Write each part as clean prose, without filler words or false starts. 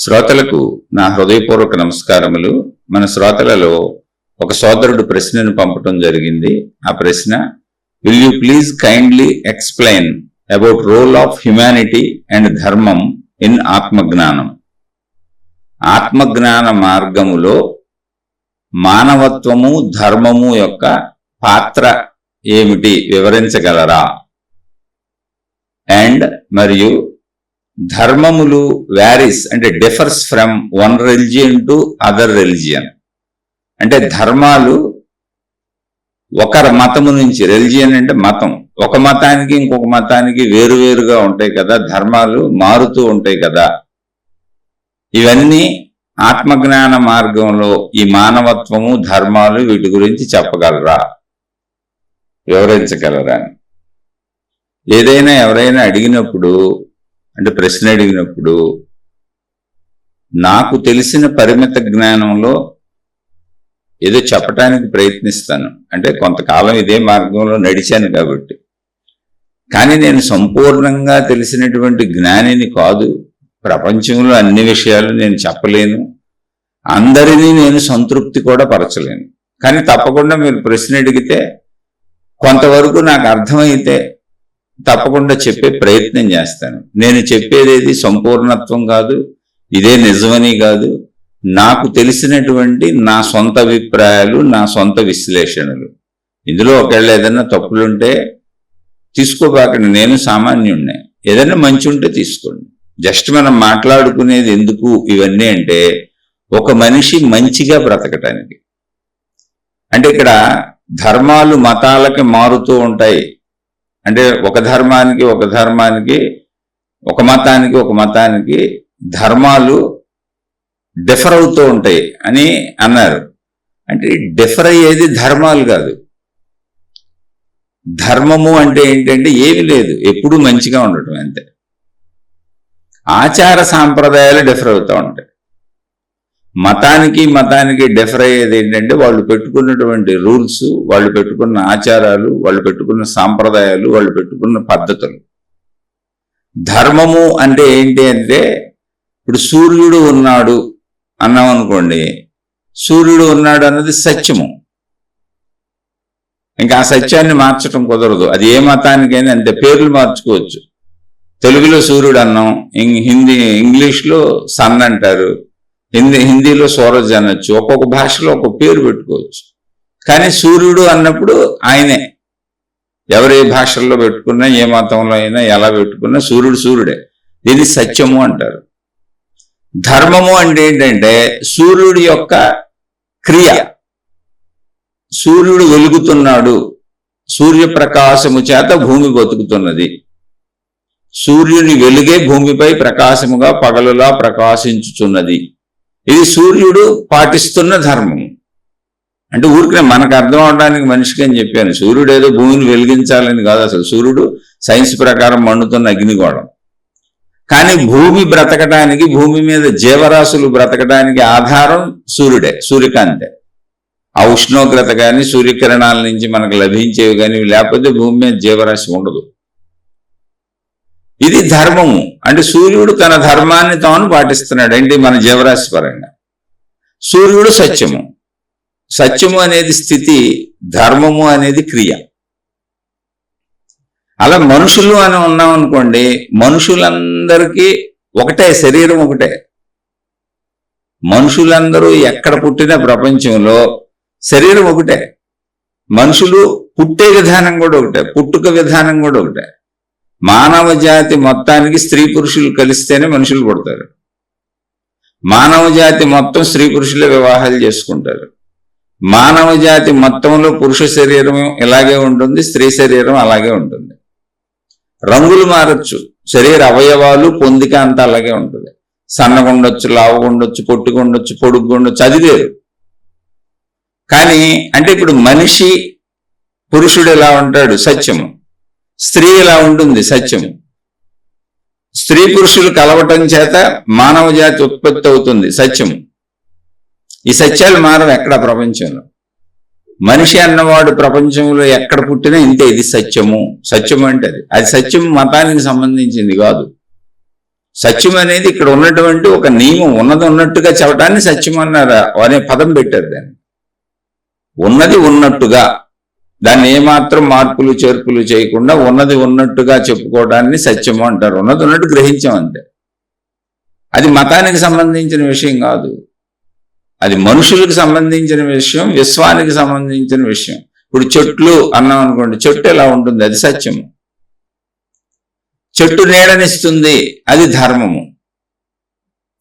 శ్రోతలకు నా హృదయపూర్వక నమస్కారములు. మన శ్రోతలలో ఒక సోదరుడు ప్రశ్నను పంపటం జరిగింది. ఆ ప్రశ్న, will you please kindly explain about role of humanity and dharmam in atmajnanam. ఆత్మజ్ఞాన మార్గములో మానవత్వము ధర్మము యొక్క పాత్ర ఏమిటి వివరించగలరా? అండ్ మరియు ధర్మములు వ్యారీస్ అంటే differs from one religion to other religion. అంటే ధర్మాలు ఒకరి మతము నుంచి, రిలిజియన్ అంటే మతం, ఒక మతానికి ఇంకొక మతానికి వేరువేరుగా ఉంటాయి కదా, ధర్మాలు మారుతూ ఉంటాయి కదా. ఇవన్నీ ఆత్మజ్ఞాన మార్గంలో ఈ మానవత్వము ధర్మాలు వీటి గురించి చెప్పగలరా, వివరించగలరా? ఏదైనా ఎవరైనా అడిగినప్పుడు, అంటే ప్రశ్న అడిగినప్పుడు, నాకు తెలిసిన పరిమిత జ్ఞానంలో ఏదో చెప్పటానికి ప్రయత్నిస్తాను. అంటే కొంతకాలం ఇదే మార్గంలో నడిచాను కాబట్టి. కానీ నేను సంపూర్ణంగా తెలిసినటువంటి జ్ఞానిని కాదు. ప్రపంచంలో అన్ని విషయాలు నేను చెప్పలేను, అందరినీ నేను సంతృప్తి కూడా పరచలేను. కానీ తప్పకుండా మీరు ప్రశ్న అడిగితే కొంతవరకు నాకు అర్థమైతే తప్పకుండా చెప్పే ప్రయత్నం చేస్తాను. నేను చెప్పేది సంపూర్ణత్వం కాదు, ఇదే నిజమని కాదు. నాకు తెలిసినటువంటి నా సొంత అభిప్రాయాలు, నా సొంత విశ్లేషణలు. ఇందులో ఒకవేళ ఏదైనా తప్పులుంటే తీసుకోబాకండి, నేను సామాన్యుడినే. ఏదైనా మంచి ఉంటే తీసుకోండి. జస్ట్ మనం మాట్లాడుకునేది ఎందుకు ఇవన్నీ అంటే, ఒక మనిషి మంచిగా బ్రతకటానికి. అంటే ఇక్కడ ధర్మాలు మతాలకి మారుతూ ఉంటాయి. అంటే ఒక ధర్మానికి ఒక మతానికి ధర్మాలు డిఫర్ అవుతూ ఉంటాయి అని అన్నారు. అంటే డిఫర్ అయ్యేది ధర్మాలు కాదు. ధర్మము అంటే ఏంటంటే ఏమి లేదు, ఎప్పుడూ మంచిగా ఉండటం అంతే. ఆచార సాంప్రదాయాలు డిఫర్ అవుతూ ఉంటాయి. మతానికి డిఫర్ అయ్యేది ఏంటంటే వాళ్ళు పెట్టుకున్నటువంటి రూల్స్, వాళ్ళు పెట్టుకున్న ఆచారాలు, వాళ్ళు పెట్టుకున్న సాంప్రదాయాలు, వాళ్ళు పెట్టుకున్న పద్ధతులు. ధర్మము అంటే ఏంటి అంటే, ఇప్పుడు సూర్యుడు ఉన్నాడు అన్నాం అనుకోండి, సూర్యుడు ఉన్నాడు అన్నది సత్యము. ఇంకా ఆ సత్యాన్ని మార్చడం కుదరదు. అది ఏ మతానికైనా అంతే. పేర్లు మార్చుకోవచ్చు. తెలుగులో సూర్యుడు అన్నాం, ఇంగ్లీష్లో సన్ అంటారు, హిందీలో సూరజ్ అనొచ్చు. ఒక్కొక్క భాషలో ఒక్కొక్క పేరు పెట్టుకోవచ్చు. కానీ సూర్యుడు అన్నప్పుడు ఆయనే. ఎవరు ఏ భాషల్లో పెట్టుకున్నా, ఏ మతంలో అయినా ఎలా పెట్టుకున్నా సూర్యుడే. దీన్ని సత్యము అంటారు. ధర్మము అంటే ఏంటంటే సూర్యుడి యొక్క క్రియ. సూర్యుడు వెలుగుతున్నాడు, సూర్యప్రకాశము చేత భూమి బతుకుతున్నది. సూర్యుని వెలుగే భూమిపై ప్రకాశముగా పగలులా ప్రకాశించుచున్నది. ఇది సూర్యుడు పాటిస్తున్న ధర్మం. అంటే ఊరికే మనకు అర్థం అవడానికి మనిషికి అని చెప్పాను. సూర్యుడు ఏదో భూమిని వెలిగించాలని కాదు. అసలు సూర్యుడు సైన్స్ ప్రకారం మండుతున్న అగ్నిగోళం. కానీ భూమి బ్రతకడానికి, భూమి మీద జీవరాశులు బ్రతకడానికి ఆధారం సూర్యుడే, సూర్యకాంతే. ఆ ఉష్ణోగ్రత కానీ, సూర్యకిరణాల నుంచి మనకు లభించేవి కానీ లేకపోతే భూమి మీద జీవరాశి ఉండదు. ఇది ధర్మము. అంటే సూర్యుడు తన ధర్మాన్ని తాను పాటిస్తున్నాడు. ఏంటి? మన జీవరాశి పరంగా. సూర్యుడు సత్యము. సత్యము అనేది స్థితి, ధర్మము అనేది క్రియ. అలా మనుషులు అని ఉన్నాం అనుకోండి, మనుషులందరికీ ఒకటే, శరీరం ఒకటే. మనుషులందరూ ఎక్కడ పుట్టిన ప్రపంచంలో శరీరం ఒకటే. మనుషులు పుట్టే విధానం కూడా ఒకటే, పుట్టుక విధానం కూడా ఒకటే. మానవ జాతి మొత్తానికి స్త్రీ పురుషులు కలిస్తేనే మనుషులు పుడతారు. మానవ జాతి మొత్తం స్త్రీ పురుషులే వివాహాలు చేసుకుంటారు. మానవ జాతి మొత్తంలో పురుష శరీరం ఇలాగే ఉంటుంది, స్త్రీ శరీరం అలాగే ఉంటుంది. రంగులు మారచ్చు, శరీర అవయవాలు, పొందిక అంతా అలాగే ఉంటుంది. సన్నగుండొచ్చు, లావుగుండొచ్చు, పొట్టుగుండొచ్చు, పొడుగుండొచ్చు, అది వేరు. కానీ అంటే ఇప్పుడు మనిషి, పురుషుడు ఎలా ఉంటాడు, సత్యము. స్త్రీ ఇలా ఉంటుంది, సత్యము. స్త్రీ పురుషులు కలవటం చేత మానవ జాతి ఉత్పత్తి అవుతుంది, సత్యము. ఈ సత్యాలు మారవు ఎక్కడ ప్రపంచంలో. మనిషి అన్నవాడు ప్రపంచంలో ఎక్కడ పుట్టినా ఇంతే. ఇది సత్యము. సత్యము అంటే అది సత్యం మతానికి సంబంధించింది కాదు. సత్యం అనేది ఇక్కడ ఉన్నటువంటి ఒక నియమం, ఉన్నది ఉన్నట్టుగా చెప్పడాన్ని సత్యం అన్నారు అనే పదం పెట్టారు. దాన్ని ఉన్నది ఉన్నట్టుగా, దాన్ని ఏమాత్రం మార్పులు చేర్పులు చేయకుండా ఉన్నది ఉన్నట్టుగా చెప్పుకోవడాన్ని సత్యము అంటారు. ఉన్నది ఉన్నట్టు గ్రహించాం అంతే. అది మతానికి సంబంధించిన విషయం కాదు, అది మనుషులకు సంబంధించిన విషయం, విశ్వానికి సంబంధించిన విషయం. ఇప్పుడు చెట్లు అన్నాం అనుకోండి, చెట్టు ఎలా ఉంటుంది, అది సత్యము. చెట్టు నీడనిస్తుంది, అది ధర్మము.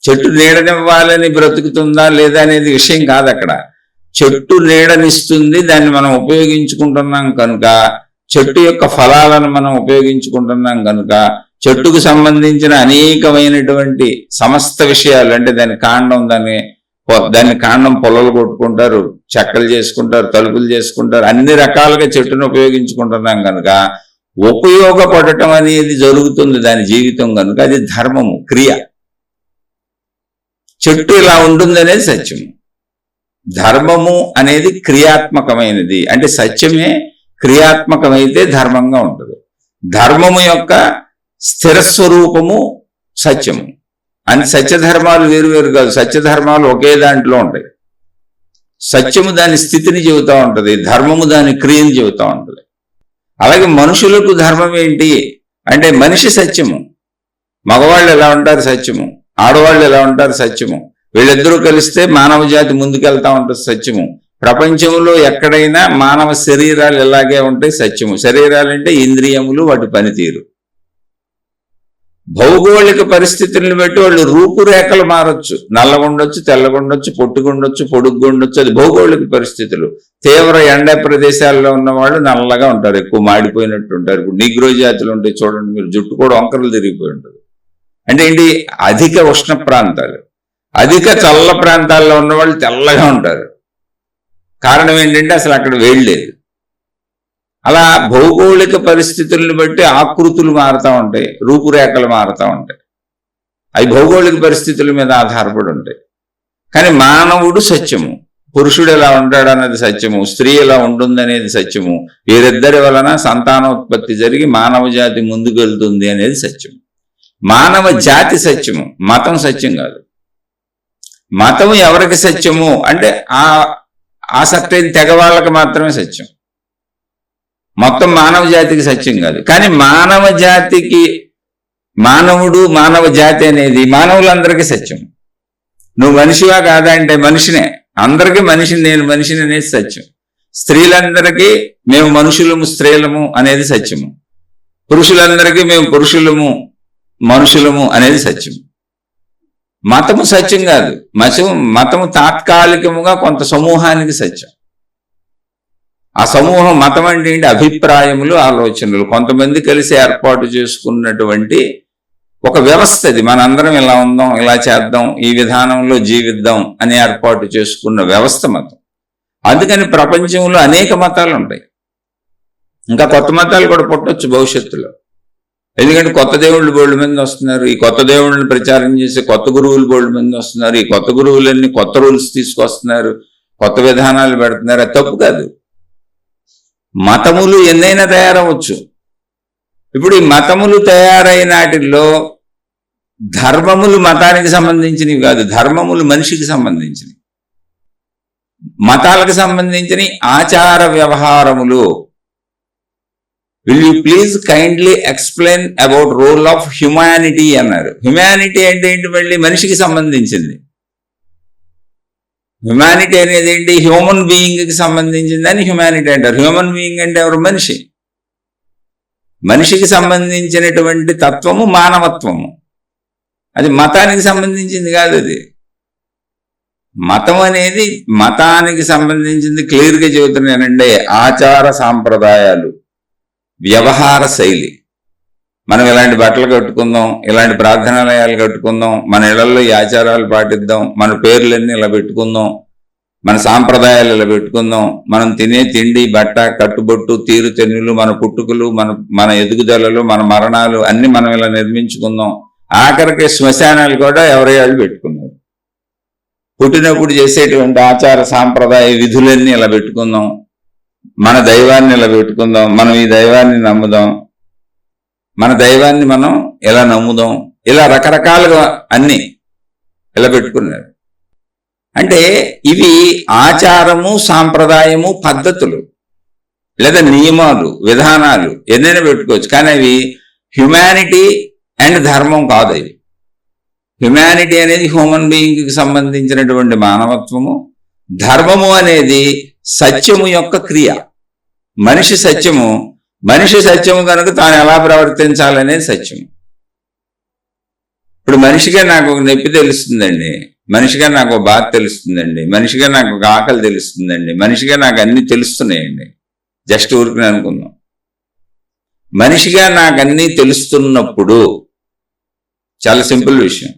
చెట్టు నీడనివ్వాలని బ్రతుకుతుందా లేదా అనేది విషయం కాదు అక్కడ. చెట్టు నీడనిస్తుంది, దాన్ని మనం ఉపయోగించుకుంటున్నాం కనుక, చెట్టు యొక్క ఫలాలను మనం ఉపయోగించుకుంటున్నాం కనుక, చెట్టుకు సంబంధించిన అనేకమైనటువంటి సమస్త విషయాలు, అంటే దాని కాండం, దాన్ని కాండం పొలలు కొట్టుకుంటారు, చెక్కలు చేసుకుంటారు, తలుపులు చేసుకుంటారు, అన్ని రకాలుగా చెట్టును ఉపయోగించుకుంటున్నాం కనుక ఉపయోగపడటం అనేది జరుగుతుంది దాని జీవితం కనుక, అది ధర్మము, క్రియ. చెట్టు ఇలా ఉంటుంది అనేది సత్యము. ధర్మము అనేది క్రియాత్మకమైనది, అంటే సత్యమే క్రియాత్మకమైతే ధర్మంగా ఉంటుంది. ధర్మము యొక్క స్థిర స్వరూపము సత్యము. అని సత్యధర్మాలు వేరువేరు కాదు, సత్యధర్మాలు ఒకే దాంట్లో ఉంటాయి. సత్యము దాని స్థితిని చెబుతూ ఉంటుంది, ధర్మము దాని క్రియని చెబుతూ ఉంటుంది. అలాగే మనుషులకు ధర్మం ఏంటి అంటే, మనిషి సత్యము. మగవాళ్ళు ఎలా ఉంటారు సత్యము, ఆడవాళ్ళు ఎలా ఉంటారు సత్యము. వీళ్ళిద్దరూ కలిస్తే మానవ జాతి ముందుకెళ్తా ఉంటుంది సత్యము. ప్రపంచంలో ఎక్కడైనా మానవ శరీరాలు ఎలాగే ఉంటాయి సత్యము. శరీరాలంటే ఇంద్రియములు, వాటి పనితీరు. భౌగోళిక పరిస్థితులను బట్టి వాళ్ళు రూపురేఖలు మారచ్చు, నల్లగుండొచ్చు, తెల్లగుండొచ్చు, పొట్టుగుండొచ్చు, పొడుగ్గుండొచ్చు, అది భౌగోళిక పరిస్థితులు. తీవ్ర ఎండ ప్రదేశాల్లో ఉన్న వాళ్ళు నల్లగా ఉంటారు, ఎక్కువ మాడిపోయినట్టు ఉంటారు. ఇప్పుడు నిగ్రో జాతులు ఉంటాయి చూడండి మీరు, జుట్టు కూడా వంకరలు తిరిగిపోయి ఉంటుంది. అంటే ఏంటి, అధిక ఉష్ణ ప్రాంతాలు. అధిక చల్ల ప్రాంతాల్లో ఉన్న వాళ్ళు తెల్లగా ఉంటారు. కారణం ఏంటంటే అసలు అక్కడ వేడి లేదు. అలా భౌగోళిక పరిస్థితులను బట్టి ఆకృతులు మారుతూ ఉంటాయి, రూపురేఖలు మారుతూ ఉంటాయి. అవి భౌగోళిక పరిస్థితుల మీద ఆధారపడి ఉంటాయి. కానీ మానవుడు సత్యము. పురుషుడు ఎలా ఉంటాడు అన్నది సత్యము, స్త్రీ ఎలా ఉంటుందనేది సత్యము. వీరిద్దరి వలన సంతానోత్పత్తి జరిగి మానవ జాతి ముందుకు వెళ్తుంది అనేది సత్యము. మానవ జాతి సత్యము, మతం సత్యం కాదు. మతము ఎవరికి సత్యము అంటే ఆ సర్టైన్ తెగ వాళ్ళకి మాత్రమే సత్యం, మొత్తం మానవ జాతికి సత్యం కాదు. కానీ మానవ జాతికి, మానవుడు, మానవ జాతి అనేది మానవులందరికీ సత్యం. నువ్వు మనిషివా కాదా అంటే మనిషినే, అందరికీ మనిషిని, నేను మనిషిని అనేది సత్యం. స్త్రీలందరికీ మేము మనుషులము, స్త్రీలము అనేది సత్యము. పురుషులందరికీ మేము పురుషులము, మనుషులము అనేది సత్యం. మతము సత్యం కాదు. మతము తాత్కాలికముగా కొంత సమూహానికి సత్యం. ఆ సమూహం, మతం అంటే ఏంటి, అభిప్రాయములు, ఆలోచనలు, కొంతమంది కలిసి ఏర్పాటు చేసుకున్నటువంటి ఒక వ్యవస్థ. అది మనందరం ఇలా ఉందాం, ఇలా చేద్దాం, ఈ విధానంలో జీవిద్దాం అని ఏర్పాటు చేసుకున్న వ్యవస్థ మతం. అందుకని ప్రపంచంలో అనేక మతాలు ఉంటాయి, ఇంకా కొత్త మతాలు కూడా పుట్టొచ్చు భవిష్యత్తులో. ఎందుకంటే కొత్త దేవుళ్ళు బోల్డ్ మంది వస్తున్నారు, ఈ కొత్త దేవుళ్ళని ప్రచారం చేసే కొత్త గురువులు బోల్డ్ మంది వస్తున్నారు. ఈ కొత్త గురువులన్నీ కొత్త రూల్స్ తీసుకొస్తున్నారు, కొత్త విధానాలు పెడుతున్నారు. అది తప్పు కాదు. మతములు ఎన్నైనా తయారవచ్చు. ఇప్పుడు ఈ మతములు తయారైన వాటిల్లో ధర్మములు మతానికి సంబంధించినవి కాదు, ధర్మములు మనిషికి సంబంధించినవి. మతాలకు సంబంధించిన ఆచార వ్యవహారములు. Will you please kindly explain about role of humanity అన్నారు. హ్యుమానిటీ అంటే ఏంటి, మళ్ళీ మనిషికి సంబంధించింది. హ్యుమానిటీ అనేది ఏంటి, హ్యూమన్ బీయింగ్కి సంబంధించింది అని హ్యుమానిటీ అంటారు. హ్యూమన్ బీయింగ్ అంటే ఎవరు, మనిషి. మనిషికి సంబంధించినటువంటి తత్వము మానవత్వము. అది మతానికి సంబంధించింది కాదు. అది మతం అనేది మతానికి సంబంధించింది. క్లియర్గా చెబుతున్నానండి, ఆచార సాంప్రదాయాలు, వ్యవహార శైలి. మనం ఇలాంటి బట్టలు కట్టుకుందాం, ఇలాంటి ప్రార్థనాలయాలు కట్టుకుందాం, మన ఇళ్లలో ఈ ఆచారాలు పాటిద్దాం, మన పేర్లన్నీ ఇలా పెట్టుకుందాం, మన సాంప్రదాయాలు ఇలా పెట్టుకుందాం, మనం తినే తిండి, బట్ట, కట్టుబొట్టు, తీరు తెన్నులు, మన పుట్టుకలు, మన ఎదుగుదలలు, మన మరణాలు అన్ని మనం ఇలా నిర్మించుకుందాం. ఆఖరికి శ్మశానాలు కూడా ఎవరయ్యాళ్ళు పెట్టుకున్నారు. పుట్టినప్పుడు చేసేటువంటి ఆచార సాంప్రదాయ విధులన్నీ ఇలా పెట్టుకుందాం, మన దైవాన్ని ఇలా పెట్టుకుందాం, మనం ఈ దైవాన్ని నమ్ముదాం, మన దైవాన్ని మనం ఎలా నమ్ముదాం ఇలా రకరకాలుగా అన్ని ఇలా పెట్టుకున్నారు. అంటే ఇవి ఆచారము, సాంప్రదాయము, పద్ధతులు లేదా నియమాలు, విధానాలు ఎన్నైనా పెట్టుకోవచ్చు. కానీ అవి హ్యుమానిటీ అండ్ ధర్మం కాదు. అవి హ్యుమానిటీ అనేది హ్యూమన్ బీయింగ్కి సంబంధించినటువంటి మానవత్వము, ధర్మము అనేది సత్యము యొక్క క్రియ. మనిషి సత్యము కనుక తాను ఎలా ప్రవర్తించాలనేది సత్యము. ఇప్పుడు మనిషిగా నాకు ఒక నొప్పి తెలుస్తుందండి, మనిషిగా నాకు ఒక బాధ తెలుస్తుందండి, మనిషిగా నాకు ఒక ఆకలి తెలుస్తుందండి, మనిషిగా నాకు అన్ని తెలుస్తున్నాయండి. జస్ట్ ఊరికి అనుకుందాం. మనిషిగా నాకు అన్నీ తెలుస్తున్నప్పుడు చాలా సింపుల్ విషయం,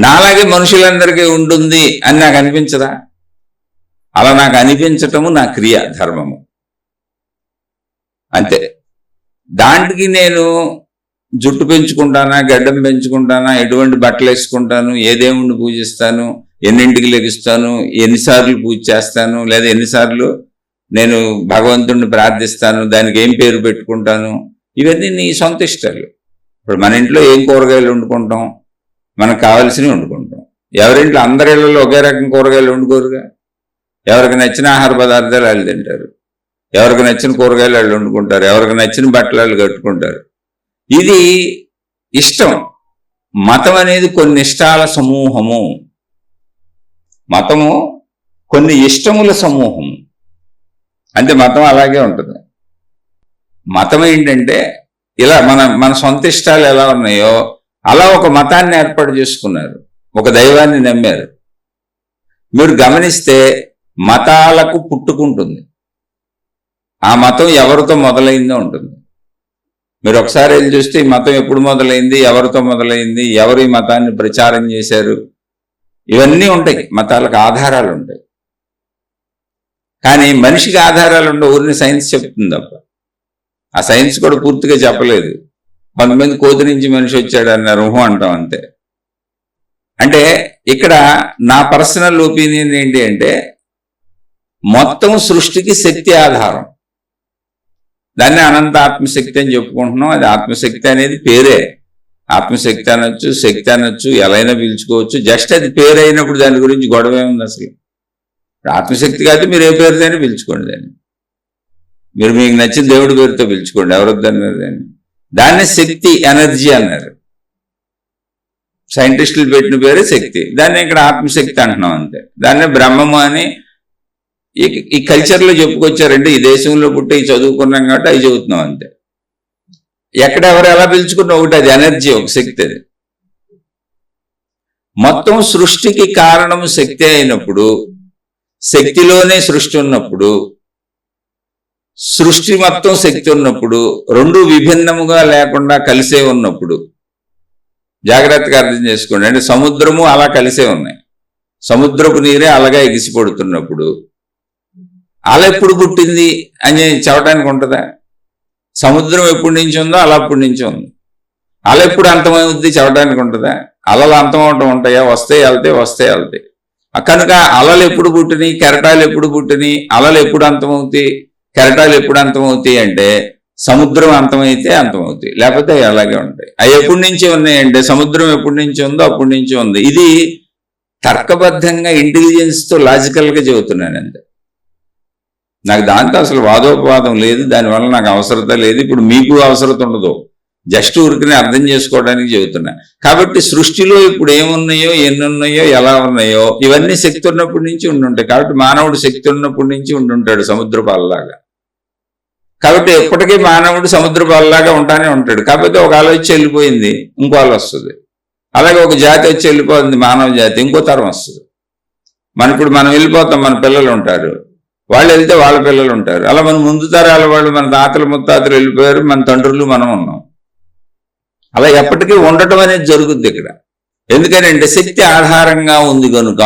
నాలాగే మనుషులందరికీ ఉంటుంది అని నాకు అనిపించదా? అలా నాకు అనిపించటము నా క్రియ, ధర్మము, అంతే. దాంట్కి నేను జుట్టు పెంచుకుంటానా, గడ్డం పెంచుకుంటానా, ఎటువంటి బట్టలు వేసుకుంటాను, ఏ దేవుణ్ణి పూజిస్తాను, ఎన్నింటికి లెగుస్తాను, ఎన్నిసార్లు పూజ చేస్తాను, లేదా ఎన్నిసార్లు నేను భగవంతుడిని ప్రార్థిస్తాను, దానికి ఏం పేరు పెట్టుకుంటాను, ఇవన్నీ నీ సొంత ఇష్టాలు. ఇప్పుడు మన ఇంట్లో ఏం కూరగాయలు వండుకుంటాం, మనకు కావాల్సినవి వండుకుంటాం. ఎవరింట్లో అందరి ఇళ్లలో ఒకే రకం కూరగాయలు వండుకోరుగా. ఎవరికి నచ్చిన ఆహార పదార్థాలు వాళ్ళు తింటారు, ఎవరికి నచ్చిన కూరగాయలు వాళ్ళు వండుకుంటారు, ఎవరికి నచ్చిన బట్టలు వాళ్ళు కట్టుకుంటారు. ఇది ఇష్టం. మతం అనేది కొన్ని ఇష్టాల సమూహము, మతము కొన్ని ఇష్టముల సమూహము. అంటే మతం అలాగే ఉంటుంది. మతం ఏంటంటే ఇలా మన సొంత ఇష్టాలు ఎలా ఉన్నాయో అలా ఒక మతాన్ని ఏర్పాటు చేసుకున్నారు, ఒక దైవాన్ని నమ్మారు. మీరు గమనిస్తే మతాలకు పుట్టుకుంటుంది, ఆ మతం ఎవరితో మొదలైందో ఉంటుంది. మీరు ఒకసారి వెళ్ళి చూస్తే ఈ మతం ఎప్పుడు మొదలైంది, ఎవరితో మొదలైంది, ఎవరు ఈ మతాన్ని ప్రచారం చేశారు, ఇవన్నీ ఉంటాయి. మతాలకు ఆధారాలు ఉంటాయి. కానీ మనిషికి ఆధారాలు ఉండవు, ఊరిని సైన్స్ చెప్తుంది తప్ప. ఆ సైన్స్ కూడా పూర్తిగా చెప్పలేదు. కొంతమంది కోతి నుంచి మనిషి వచ్చాడు అన్నారు, అంటాం అంతే. అంటే ఇక్కడ నా పర్సనల్ ఒపీనియన్ ఏంటి అంటే, మొత్తం సృష్టికి శక్తి ఆధారం. దాన్ని అనంత ఆత్మశక్తి అని చెప్పుకుంటున్నాం. అది ఆత్మశక్తి అనేది పేరే. ఆత్మశక్తి అనొచ్చు, శక్తి అనొచ్చు, ఎలా అయినా పిలుచుకోవచ్చు. జస్ట్ అది పేరు అయినప్పుడు దాని గురించి గొడవ ఏముంది అసలు? ఆత్మశక్తి కాదు, మీరు ఏ పేరుతోనే పిలుచుకోండి దాన్ని. మీరు మీకు నచ్చిన దేవుడి పేరుతో పిలుచుకోండి, ఎవరొద్దన్నారు దాన్ని. దాన్ని శక్తి, ఎనర్జీ అన్నారు. సైంటిస్టులు పెట్టిన పేరే శక్తి, దాన్ని ఇక్కడ ఆత్మశక్తి అంటున్నాం అంతే. దాన్ని బ్రహ్మము అని ఈ కల్చర్లో చెప్పుకొచ్చారంటే, ఈ దేశంలో పుట్టి చదువుకున్నాం కాబట్టి అవి చదువుతున్నాం అంతే. ఎక్కడెవరు ఎలా పిలుచుకున్నా ఒకటి, అది ఎనర్జీ, ఒక శక్తి. అది మొత్తం సృష్టికి కారణము శక్తి అయినప్పుడు, శక్తిలోనే సృష్టి ఉన్నప్పుడు, సృష్టి మొత్తం శక్తి ఉన్నప్పుడు, రెండు విభిన్నముగా లేకుండా కలిసే ఉన్నప్పుడు, జాగ్రత్తగా అర్థం చేసుకోండి. అంటే సముద్రము అలా కలిసే ఉన్నాయి, సముద్రపు నీరే అలాగా ఎగిసిపడుతున్నప్పుడు అల ఎప్పుడు పుట్టింది అని చెప్పడానికి ఉంటుందా? సముద్రం ఎప్పటి నుంచి ఉందో అలా అప్పటి నుంచి ఉంది. అల ఎప్పుడు అంతమవుద్ది చెప్పడానికి ఉంటుందా? అలలు అంతమవటం ఉంటాయా? వస్తాయి వెళ్తాయి. కనుక అలలు ఎప్పుడు పుట్టినాయి, కెరటాలు ఎప్పుడు పుట్టినాయి, అలలు ఎప్పుడు అంతమవుతాయి, కెరటాలు ఎప్పుడు అంతమవుతాయి అంటే సముద్రం అంతమైతే అంతమవుతాయి, లేకపోతే అవి అలాగే ఉంటాయి. అవి ఎప్పటి నుంచి ఉన్నాయంటే సముద్రం ఎప్పటి నుంచి ఉందో అప్పటి నుంచి ఉంది. ఇది తర్కబద్ధంగా ఇంటెలిజెన్స్తో లాజికల్గా చెబుతున్నాను అంతే. నాకు దాంతో అసలు వాదోపవాదం లేదు, దానివల్ల నాకు అవసరత లేదు. ఇప్పుడు మీకు అవసరత ఉండదు, జస్ట్ ఊరికనే అర్థం చేసుకోవడానికి చెబుతున్నా. కాబట్టి సృష్టిలో ఇప్పుడు ఏమున్నాయో, ఎన్ని ఉన్నాయో, ఎలా ఉన్నాయో ఇవన్నీ శక్తి ఉన్నప్పటి నుంచి ఉండుంటాయి. కాబట్టి మానవుడు శక్తి ఉన్నప్పటి నుంచి ఉండుంటాడు సముద్రపు అలలాగా. కాబట్టి ఎప్పటికీ మానవుడు సముద్రపు అలలాగా ఉంటానే ఉంటాడు. కాకపోతే ఒక అల వచ్చి వెళ్ళిపోయింది, ఇంకో అల వస్తుంది. అలాగే ఒక జాతి వచ్చి వెళ్ళిపోతుంది, మానవ జాతి, ఇంకో తరం వస్తుంది. ఇప్పుడు మనం వెళ్ళిపోతాం, మన పిల్లలు ఉంటారు, వాళ్ళు వెళ్తే వాళ్ళ పిల్లలు ఉంటారు. అలా మన ముందు తరాల వాళ్ళు, మన తాతలు ముత్తాతలు వెళ్ళిపోయారు, మన తండ్రులు మనం ఉన్నాం. అలా ఎప్పటికీ ఉండటం అనేది జరుగుద్ది ఇక్కడ. ఎందుకంటే శక్తి ఆధారంగా ఉంది కనుక.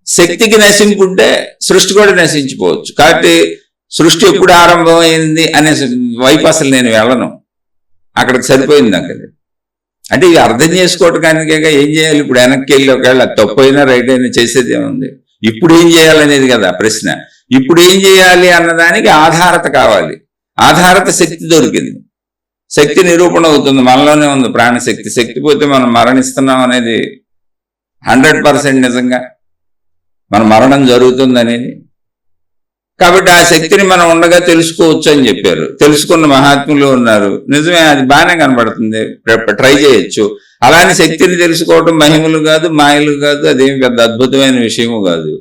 శక్తికి నశింపుంటే సృష్టి కూడా నశించిపోవచ్చు. కాబట్టి సృష్టి ఎప్పుడు ఆరంభమైంది అనే వైపు అసలు నేను వెళ్ళను, అక్కడికి సరిపోయింది నాకు అది. అంటే ఇది అర్థం చేసుకోవటానికే ఏం చేయాలి? ఇప్పుడు వెనక్కి వెళ్ళి ఒకవేళ తప్పు అయినా రైట్ అయినా చేసేది ఏముంది? ఇప్పుడు ఏం చేయాలనేది కదా ప్రశ్న. ఇప్పుడు ఏం చేయాలి అన్నదానికి ఆధారత కావాలి. ఆధారత శక్తి దొరికింది. శక్తి నిరూపణ అవుతుంది, మనలోనే ఉంది ప్రాణశక్తి. శక్తి పోతే మనం మరణిస్తున్నాం అనేది 100% నిజంగా, మన మరణం జరుగుతుంది అనేది. కాబట్టి ఆ శక్తిని మనం ఉండగా తెలుసుకోవచ్చు అని చెప్పారు. తెలుసుకున్న మహాత్ములు ఉన్నారు. నిజమే, అది బాగానే కనబడుతుంది, ట్రై చేయొచ్చు. అలానే శక్తిని తెలుసుకోవడం మహిమలు కాదు, మాయలు కాదు, అదేమి పెద్ద అద్భుతమైన విషయము కాదు.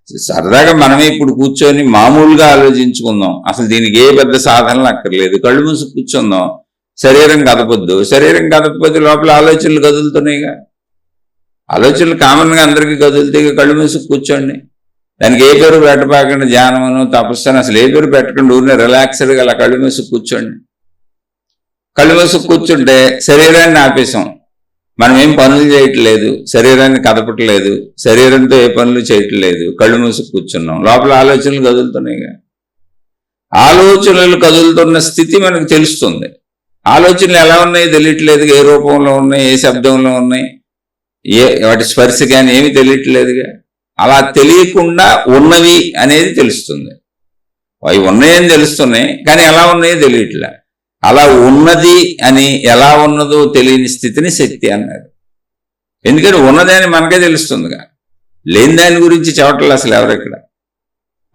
సరదాగా మనమే ఇప్పుడు కూర్చొని మామూలుగా ఆలోచించుకుందాం. అసలు దీనికి ఏ పెద్ద సాధనలు అక్కర్లేదు. కళ్ళు మూసి కూర్చుందాం, శరీరం కదపొద్దు. శరీరం కదపకపోతే లోపల ఆలోచనలు కదులుతున్నాయిగా. ఆలోచనలు కామన్గా అందరికీ కదులుతాయి. కళ్ళు మూసి కూర్చోండి, దానికి ఏ పేరు పెట్టబాకండి, ధ్యానమును తపస్సును అసలు ఏ పేరు పెట్టకుండా ఊరినే రిలాక్స్డ్గా అలా కళ్ళు మూసి కూర్చోండి. కళ్ళు మూసి కూర్చుంటే శరీరాన్ని ఆపేసాం, మనం ఏం పనులు చేయట్లేదు, శరీరాన్ని కదపట్లేదు, శరీరంతో ఏ పనులు చేయట్లేదు, కళ్ళు మూసి కూర్చున్నాం. లోపల ఆలోచనలు కదులుతున్నాయిగా. ఆలోచనలు కదులుతున్న స్థితి మనకు తెలుస్తుంది. ఆలోచనలు ఎలా ఉన్నాయో తెలియట్లేదు, ఏ రూపంలో ఉన్నాయి, ఏ శబ్దంలో ఉన్నాయి, వాటి స్పర్శ కానీ ఏమి తెలియట్లేదుగా. అలా తెలియకుండా ఉన్నవి అనేది తెలుస్తుంది. అవి ఉన్నాయని తెలుస్తున్నాయి, కానీ ఎలా ఉన్నాయో తెలియట్లే. అలా ఉన్నది అని ఎలా ఉన్నదో తెలియని స్థితిని శక్తి అన్నారు. ఎందుకంటే ఉన్నది అని మనకే తెలుస్తుందిగా, లేని దాని గురించి చెప్పట్లేదు అసలు ఎవరెక్కడ.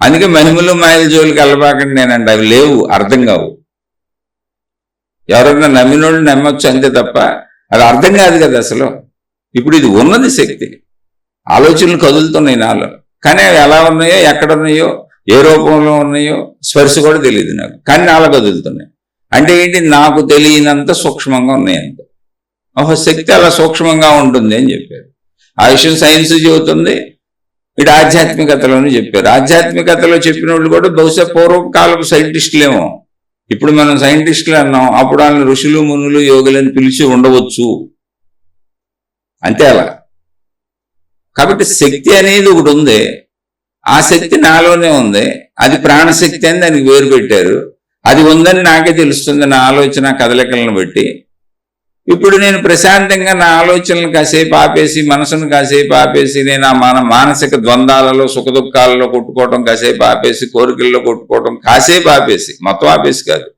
అందుకే మహిమలు మాయల జోలికి వెళ్ళబాకండి నేనండి, అవి లేవు, అర్థం కావు. ఎవరైనా నమ్మినోళ్ళు నమ్మొచ్చు అంతే తప్ప అది అర్థం కాదు కదా అసలు. ఇప్పుడు ఇది ఉన్నది శక్తి, ఆలోచనలు కదులుతున్నాయి నాలో, కానీ అవి ఎలా ఉన్నాయో, ఎక్కడ ఉన్నాయో, ఏ రూపంలో ఉన్నాయో స్పర్శ కూడా తెలియదు నాకు, కానీ నాలో కదులుతున్నాయి. అంటే ఏంటి, నాకు తెలియనంత సూక్ష్మంగా ఉన్నాయి అంత. ఓహో, శక్తి అలా సూక్ష్మంగా ఉంటుంది అని చెప్పారు. ఆ విషయం సైన్స్ చెబుతుంది, ఇటు ఆధ్యాత్మికతలోనే చెప్పారు. ఆధ్యాత్మికతలో చెప్పిన వాళ్ళు కూడా బహుశా పూర్వకాలపు సైంటిస్టులేమో. ఇప్పుడు మనం సైంటిస్టులు అన్నాం, అప్పుడు వాళ్ళని ఋషులు మునులు యోగులని పిలిచి ఉండవచ్చు అంతే అలా. కాబట్టి శక్తి అనేది ఒకటి ఉంది, ఆ శక్తి నాలోనే ఉంది, అది ప్రాణశక్తి అని దానికి వేరు పెట్టారు. అది ఉందని నాకే తెలుస్తుంది నా ఆలోచన కదలికలను బట్టి. ఇప్పుడు నేను ప్రశాంతంగా నా ఆలోచనలు కాసేపు ఆపేసి, మనసును కాసేపు ఆపేసి, నేను ఆ మానసిక ద్వంద్వాలలో సుఖదుఖాలలో కొట్టుకోవటం కాసేపు ఆపేసి, కోరికల్లో కొట్టుకోవటం కాసేపు ఆపేసి, మొత్తం ఆపేసి కాదు,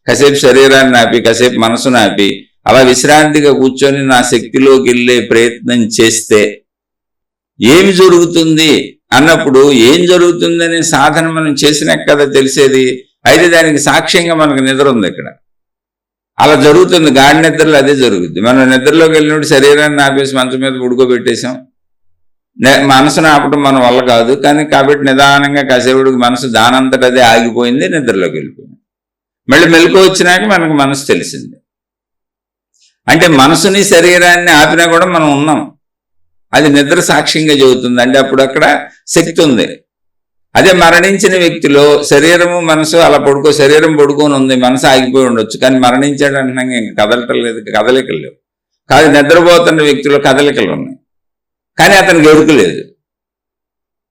కాసేపు శరీరాన్ని ఆపి, కాసేపు మనసును ఆపి, అలా విశ్రాంతిగా కూర్చొని నా శక్తిలోకి వెళ్ళే ప్రయత్నం చేస్తే ఏమి జరుగుతుంది అన్నప్పుడు, ఏం జరుగుతుందనే సాధన మనం చేసినాక కదా తెలిసేది. అయితే దానికి సాక్ష్యంగా మనకు నిద్ర ఉంది ఇక్కడ. అలా జరుగుతుంది, గాఢ నిద్రలో అదే జరుగుతుంది. మనం నిద్రలోకి వెళ్ళినప్పుడు శరీరాన్ని ఆపేసి మంచం మీద పడుకోబెట్టేసాం, మనసును ఆపటం మన వల్ల కాదు. కానీ కాబట్టి నిదానంగా కాసేపుడికి మనసు దానంతట అదే ఆగిపోయింది, నిద్రలోకి వెళ్ళిపోయింది. మళ్ళీ మెలకు వచ్చినాక మనకు మనసు తెలిసింది. అంటే మనసుని శరీరాన్ని ఆపినా కూడా మనం ఉన్నాం, అది నిద్ర సాక్ష్యంగా చెబుతుంది. అంటే అప్పుడు అక్కడ శక్తి ఉంది. అదే మరణించిన వ్యక్తిలో శరీరము మనసు అలా శరీరం పడుకొని ఉంది, మనసు ఆగిపోయి ఉండొచ్చు, కానీ మరణించాడు అంటున్నాక ఇంక కదలటం లేదు, కదలికలు లేవు. కాదు, నిద్రపోతున్న వ్యక్తిలో కదలికలు ఉన్నాయి, కానీ అతనికి ఎరుక లేదు.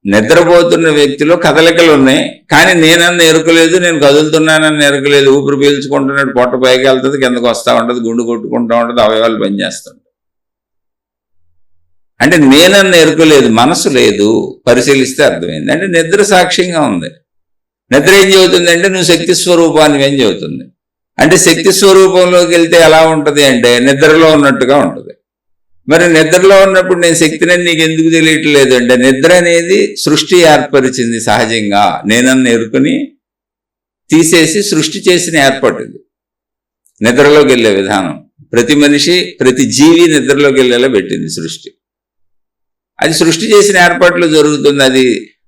నిద్రపోతున్న వ్యక్తిలో కదలికలు ఉన్నాయి, కానీ నేనన్న ఎరుకలేదు, నేను కదులుతున్నానని ఎరుకలేదు. ఊపిరి పీల్చుకుంటున్నట్టు పొట్ట పైకి వెళ్తుంది, కిందకు వస్తూ ఉంటుంది, గుండు కొట్టుకుంటూ ఉంటుంది, అవయవాలు పనిచేస్తుంటాయి. అంటే నేనన్న ఎరుకలేదు, మనసు లేదు. పరిశీలిస్తే అర్థమైంది. అంటే నిద్ర సాక్ష్యంగా ఉంది. నిద్ర ఏం చెబుతుంది అంటే నువ్వు శక్తి స్వరూపాన్ని ఏం చెబుతుంది. అంటే శక్తి స్వరూపంలోకి వెళ్తే ఎలా ఉంటుంది అంటే నిద్రలో ఉన్నట్టుగా ఉంటుంది. మరి నిద్రలో ఉన్నప్పుడు నేను శక్తిని నీకు ఎందుకు తెలియట్లేదు అంటే, నిద్ర అనేది సృష్టి ఏర్పరిచింది సహజంగా. నేనన్న ఎరుకుని తీసేసి సృష్టి చేసిన ఏర్పాటు ఇది. నిద్రలోకి వెళ్ళే విధానం ప్రతి మనిషి, ప్రతి జీవి నిద్రలోకి వెళ్ళేలా పెట్టింది సృష్టి. అది సృష్టి చేసిన ఏర్పాట్లు జరుగుతుంది. అది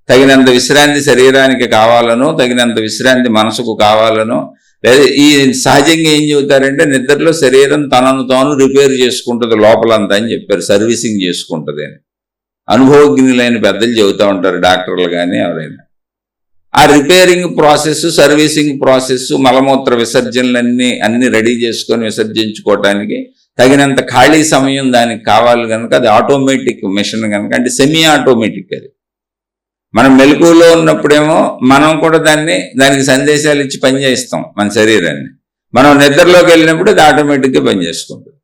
తగినంత విశ్రాంతి శరీరానికి కావాలనో, తగినంత విశ్రాంతి మనసుకు కావాలనో, లేదా ఈ సహజంగా ఏం చెబుతారంటే నిద్రలో శరీరం తనను తాను రిపేర్ చేసుకుంటుంది లోపలంతా అని చెప్పారు, సర్వీసింగ్ చేసుకుంటుంది అని. అనుభవజ్ఞులైన పెద్దలు చెబుతూ ఉంటారు, డాక్టర్లు కానీ ఎవరైనా. ఆ రిపేరింగ్ ప్రాసెస్, సర్వీసింగ్ ప్రాసెస్, మలమూత్ర విసర్జనలన్నీ అన్ని రెడీ చేసుకొని విసర్జించుకోవటానికి తగినంత ఖాళీ సమయం దానికి కావాలి కనుక అది ఆటోమేటిక్ మెషిన్ కనుక, అంటే సెమీ ఆటోమేటిక్. అది మనం మెలకువలో ఉన్నప్పుడేమో మనం కూడా దానికి సందేశాలు ఇచ్చి పనిచేస్తాం మన శరీరాన్ని. మనం నిద్రలోకి వెళ్ళినప్పుడు అది ఆటోమేటిక్గా పనిచేసుకుంటుంది.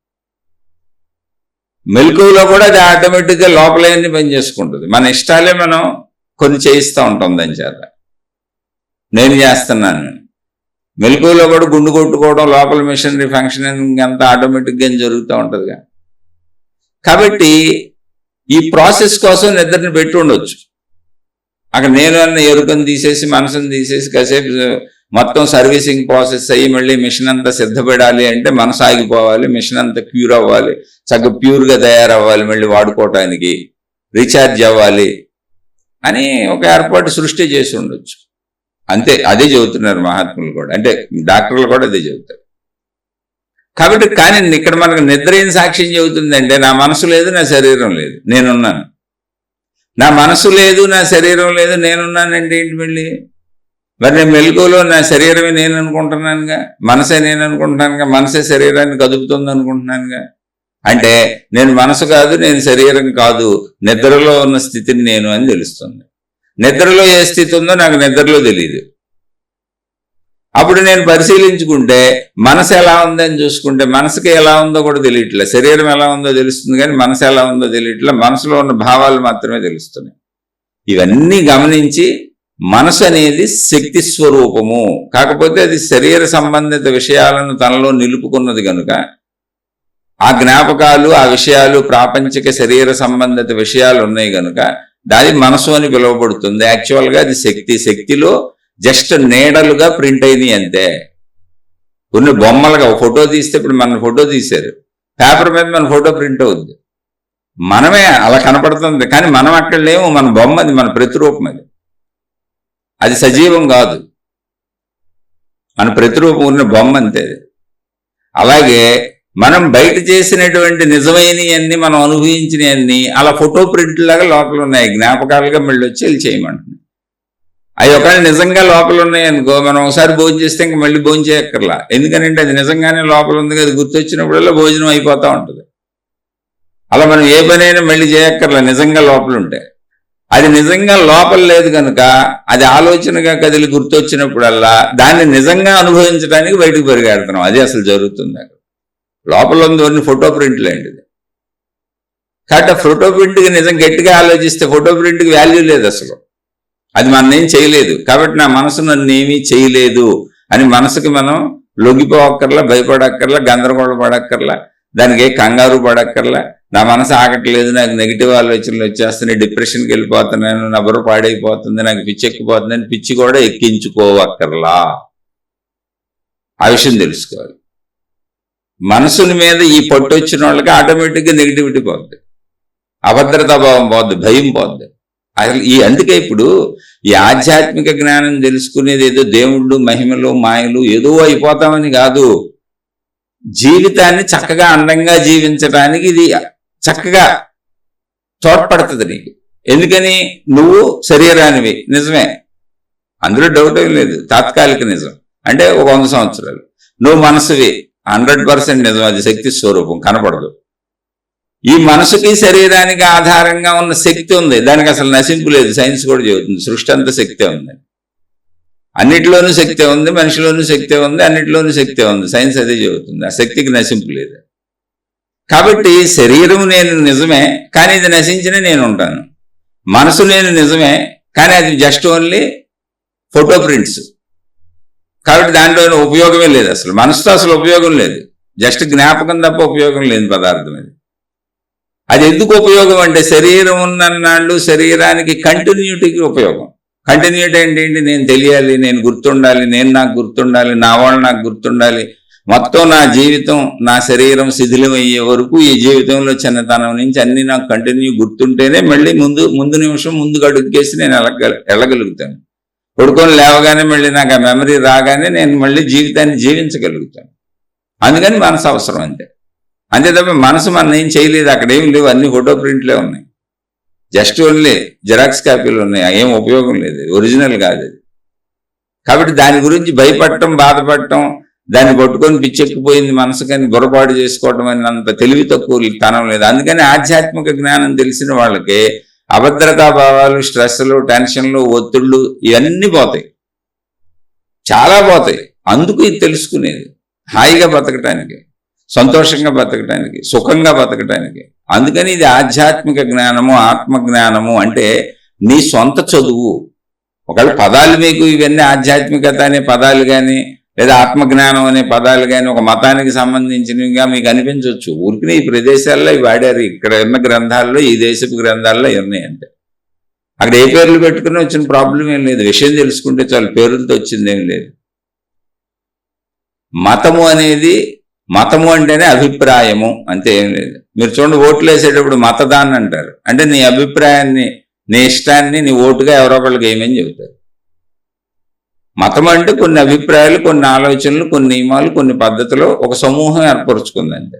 మెలకువలో కూడా అది ఆటోమేటిక్గా లోపలన్నీ పనిచేసుకుంటుంది. మన ఇష్టాలే మనం కొన్ని చేయిస్తూ ఉంటాం దాని చేత. నేను చేస్తున్నాను, మెలకువలో కూడా గుండు కొట్టుకోవడం, లోపల మిషనరీ ఫంక్షనింగ్ అంతా ఆటోమేటిక్గా జరుగుతూ ఉంటుందిగా. కాబట్టి ఈ ప్రాసెస్ కోసం నిద్రని పెట్టి ఉండొచ్చు. అక్కడ నేను అన్న ఎరుకను తీసేసి మనసును తీసేసి కాసేపు మొత్తం సర్వీసింగ్ ప్రాసెస్ అయ్యి మళ్ళీ మిషన్ అంతా సిద్ధపడాలి అంటే మనసు ఆగిపోవాలి, మిషన్ అంతా క్యూర్ అవ్వాలి, చక్కగా ప్యూర్గా తయారవ్వాలి, మళ్ళీ వాడుకోవటానికి రీఛార్జ్ అవ్వాలి అని ఒక ఏర్పాటు సృష్టి చేసి ఉండొచ్చు. అంతే, అదే చెబుతున్నారు మహాత్ములు కూడా, అంటే డాక్టర్లు కూడా అదే చెబుతారు. కాబట్టి కానీ ఇక్కడ మనకు నిద్ర ఏం సాక్ష్యం చెబుతుందంటే నా మనసు లేదు, నా శరీరం లేదు, నేనున్నాను. నా మనసు లేదు, నా శరీరం లేదు, నేనున్నానంటే ఏంటి మళ్ళీ? మరి నేను మెలకువలో నా శరీరమే నేను అనుకుంటున్నానుగా, మనసే నేను అనుకుంటున్నానుగా, మనసే శరీరాన్ని కదుపుతుంది అనుకుంటున్నానుగా. అంటే నేను మనసు కాదు, నేను శరీరం కాదు, నిద్రలో ఉన్న స్థితిని నేను అని తెలుస్తుంది. నిద్రలో ఏ స్థితి ఉందో నాకు నిద్రలో తెలియదు. అప్పుడు నేను పరిశీలించుకుంటే మనసు ఎలా ఉందని చూసుకుంటే మనసుకి ఎలా ఉందో కూడా తెలియట్లే, శరీరం ఎలా ఉందో తెలుస్తుంది కానీ మనసు ఎలా ఉందో తెలియట్లే, మనసులో ఉన్న భావాలు మాత్రమే తెలుస్తున్నాయి. ఇవన్నీ గమనించి మనసు అనేది శక్తి స్వరూపము, కాకపోతే అది శరీర సంబంధిత విషయాలను తనలో నిలుపుకున్నది కనుక ఆ జ్ఞాపకాలు, ఆ విషయాలు, ప్రాపంచిక శరీర సంబంధిత విషయాలు ఉన్నాయి కనుక దాని మనసు అని పిలువబడుతుంది. యాక్చువల్గా అది శక్తి. శక్తిలో జస్ట్ నీడలుగా ప్రింట్ అయినాయి అంతే. కొన్ని బొమ్మలుగా ఫోటో తీస్తే, ఇప్పుడు మన ఫోటో తీశారు, పేపర్ మీద మన ఫోటో ప్రింట్ అవుద్ది, మనమే అలా కనపడుతుంది కానీ మనం అక్కడ లేము, మన బొమ్మ అది, మన ప్రతిరూపం అది, అది సజీవం కాదు, మన ప్రతిరూపం ఉన్న బొమ్మ అంతే. అలాగే మనం బయట చేసినటువంటి నిజమైనవన్నీ, మనం అనుభవించినవన్నీ అలా ఫోటో ప్రింట్ లాగా లోపల ఉన్నాయి, జ్ఞాపకాలుగా మళ్ళీ వచ్చి వెళ్ళి చేయమంటున్నాయి. అవి ఒకవేళ నిజంగా లోపల ఉన్నాయి అనుకో, మనం ఒకసారి భోజనం చేస్తే ఇంక మళ్ళీ భోజనం చేయక్కర్లా, ఎందుకంటే అది నిజంగానే లోపల ఉంది కదా, గుర్తొచ్చినప్పుడల్లా భోజనం అయిపోతూ ఉంటుంది. అలా మనం ఏ పనైనా మళ్ళీ చేయక్కర్లా నిజంగా లోపల ఉంటే. అది నిజంగా లోపల లేదు కనుక అది ఆలోచనగా కదిలి గుర్తొచ్చినప్పుడల్లా దాన్ని నిజంగా అనుభవించడానికి బయటకు పరిగెడుతున్నాం. అది అసలు జరుగుతుంది. అక్కడ లోపల ఉంది ఫోటో ప్రింట్ లాంటిది. కాబట్టి ఆ ఫోటో ప్రింట్కి నిజం గట్టిగా ఆలోచిస్తే ఫోటో ప్రింట్కి వాల్యూ లేదు అసలు, అది మనం ఏం చేయలేదు. కాబట్టి నా మనసు నన్ను ఏమీ చేయలేదు అని మనసుకి మనం లొంగిపోవక్కర్లా, భయపడక్కర్లా, గందరగోళ పడక్కర్లా, దానికి ఏ కంగారు పడక్కర్లా. నా మనసు ఆగట్లేదు, నాకు నెగిటివ్ ఆలోచనలు వచ్చేస్తున్నాయి, డిప్రెషన్కి వెళ్ళిపోతున్నాను, నా బుర్ర పాడైపోతుంది, నాకు పిచ్చి ఎక్కిపోతుంది అని పిచ్చి కూడా ఎక్కించుకోవక్కర్లా. ఆ విషయం తెలుసుకోవాలి. మనసుని మీద ఈ పట్టు వచ్చిన వాళ్ళకి ఆటోమేటిక్గా నెగిటివిటీ పోద్ది, అభద్రతాభావం పోద్ది, భయం పోద్ది. అసలు అందుకే ఇప్పుడు ఈ ఆధ్యాత్మిక జ్ఞానం తెలుసుకునేది ఏదో దేవుళ్ళు, మహిమలు, మాయలు ఏదో అయిపోతామని కాదు, జీవితాన్ని చక్కగా అందంగా జీవించడానికి ఇది చక్కగా తోడ్పడుతుంది నీకు. ఎందుకని? నువ్వు శరీరానివి, నిజమే, అందులో డౌట్ ఏం లేదు, తాత్కాలిక నిజం, అంటే ఒక 100 సంవత్సరాలు. నువ్వు మనసువి, 100% నిజం, అది శక్తి స్వరూపం, కనపడదు. ఈ మనసుకి శరీరానికి ఆధారంగా ఉన్న శక్తి ఉంది, దానికి అసలు నశింపు లేదు. సైన్స్ కూడా చెబుతుంది సృష్టి అంతా శక్తే ఉంది, అన్నిటిలోనూ శక్తి ఉంది, మనిషిలోనూ శక్తి ఉంది, అన్నిటిలోనూ శక్తి ఉంది. సైన్స్ అదే చెబుతుంది, ఆ శక్తికి నశింపు లేదు. కాబట్టి శరీరం నేను నిజమే కానీ ఇది నశించిన నేను ఉంటాను, మనసు నేను నిజమే కానీ అది జస్ట్ ఓన్లీ ఫోటో ప్రింట్స్. కాబట్టి దాంట్లో ఉపయోగమే లేదు, అసలు మనసుతో అసలు ఉపయోగం లేదు, జస్ట్ జ్ఞాపకం తప్ప ఉపయోగం లేని పదార్థం అది. అది ఎందుకు ఉపయోగం అంటే శరీరం ఉన్నన్నాళ్ళు శరీరానికి కంటిన్యూటీకి ఉపయోగం. కంటిన్యూటీ అంటే ఏంటి? నేను తెలియాలి, నేను గుర్తుండాలి, నేను నాకు గుర్తుండాలి, నా వాళ్ళు నాకు గుర్తుండాలి, మొత్తం నా జీవితం, నా శరీరం శిథిలం అయ్యే వరకు ఈ జీవితంలో చిన్నతనం నుంచి అన్ని నాకు కంటిన్యూ గుర్తుంటేనే మళ్ళీ ముందు నిమిషం ముందుకు అడుగుకేసి నేను వెళ్ళగలుగుతాను. పడుకొని లేవగానే మళ్ళీ నాకు ఆ మెమరీ రాగానే నేను మళ్ళీ జీవితాన్ని జీవించగలుగుతాను. అందుకని మనసు అవసరం అంతే తప్ప మనసు మనం ఏం చేయలేదు, అక్కడ ఏం లేవు, అన్ని ఫోటో ప్రింట్లే ఉన్నాయి, జస్ట్ ఓన్లీ జిరాక్స్ కాపీలు ఉన్నాయి, ఏం ఉపయోగం లేదు, ఒరిజినల్ కాదు అది. కాబట్టి దాని గురించి భయపడటం, బాధపడటం, దాన్ని పట్టుకొని పిచ్చెక్కిపోయింది మనసు కానీ బుర్రపాటు చేసుకోవటం అని అంత తెలివి తక్కువ తనం లేదు. అందుకని ఆధ్యాత్మిక జ్ఞానం తెలిసిన వాళ్ళకి అభద్రతా భావాలు, స్ట్రెస్లు, టెన్షన్లు, ఒత్తిళ్ళు ఇవన్నీ పోతాయి, చాలా పోతాయి. అందుకు ఇది తెలుసుకునేది హాయిగా బతకటానికి, సంతోషంగా బతకటానికి, సుఖంగా బతకటానికి. అందుకని ఇది ఆధ్యాత్మిక జ్ఞానము, ఆత్మజ్ఞానము అంటే నీ సొంత చదువు. ఒకవేళ పదాలు మీకు ఇవన్నీ ఆధ్యాత్మికత అనే పదాలు కానీ లేదా ఆత్మజ్ఞానం అనే పదాలు కానీ ఒక మతానికి సంబంధించినవిగా మీకు అనిపించవచ్చు. ఊరికి ఈ ప్రదేశాల్లో ఇవి వాడారు, ఇక్కడ ఉన్న గ్రంథాల్లో ఈ దేశపు గ్రంథాల్లో ఉన్నాయంటే అక్కడ ఏ పేర్లు పెట్టుకుని వచ్చిన ప్రాబ్లం ఏం లేదు. విషయం తెలుసుకుంటే చాలు, పేర్లతో వచ్చిందేం లేదు. మతము అంటేనే అభిప్రాయము, అంతే ఏం లేదు. మీరు చూడండి, ఓట్లు వేసేటప్పుడు మతదాన్ని అంటారు, అంటే నీ అభిప్రాయాన్ని, నీ ఇష్టాన్ని నీ ఓటుగా ఎవరో ఒకళ్ళకి ఏమని చెబుతారు. మతం అంటే కొన్ని అభిప్రాయాలు, కొన్ని ఆలోచనలు, కొన్ని నియమాలు, కొన్ని పద్ధతులు ఒక సమూహం ఏర్పరుచుకుందంటే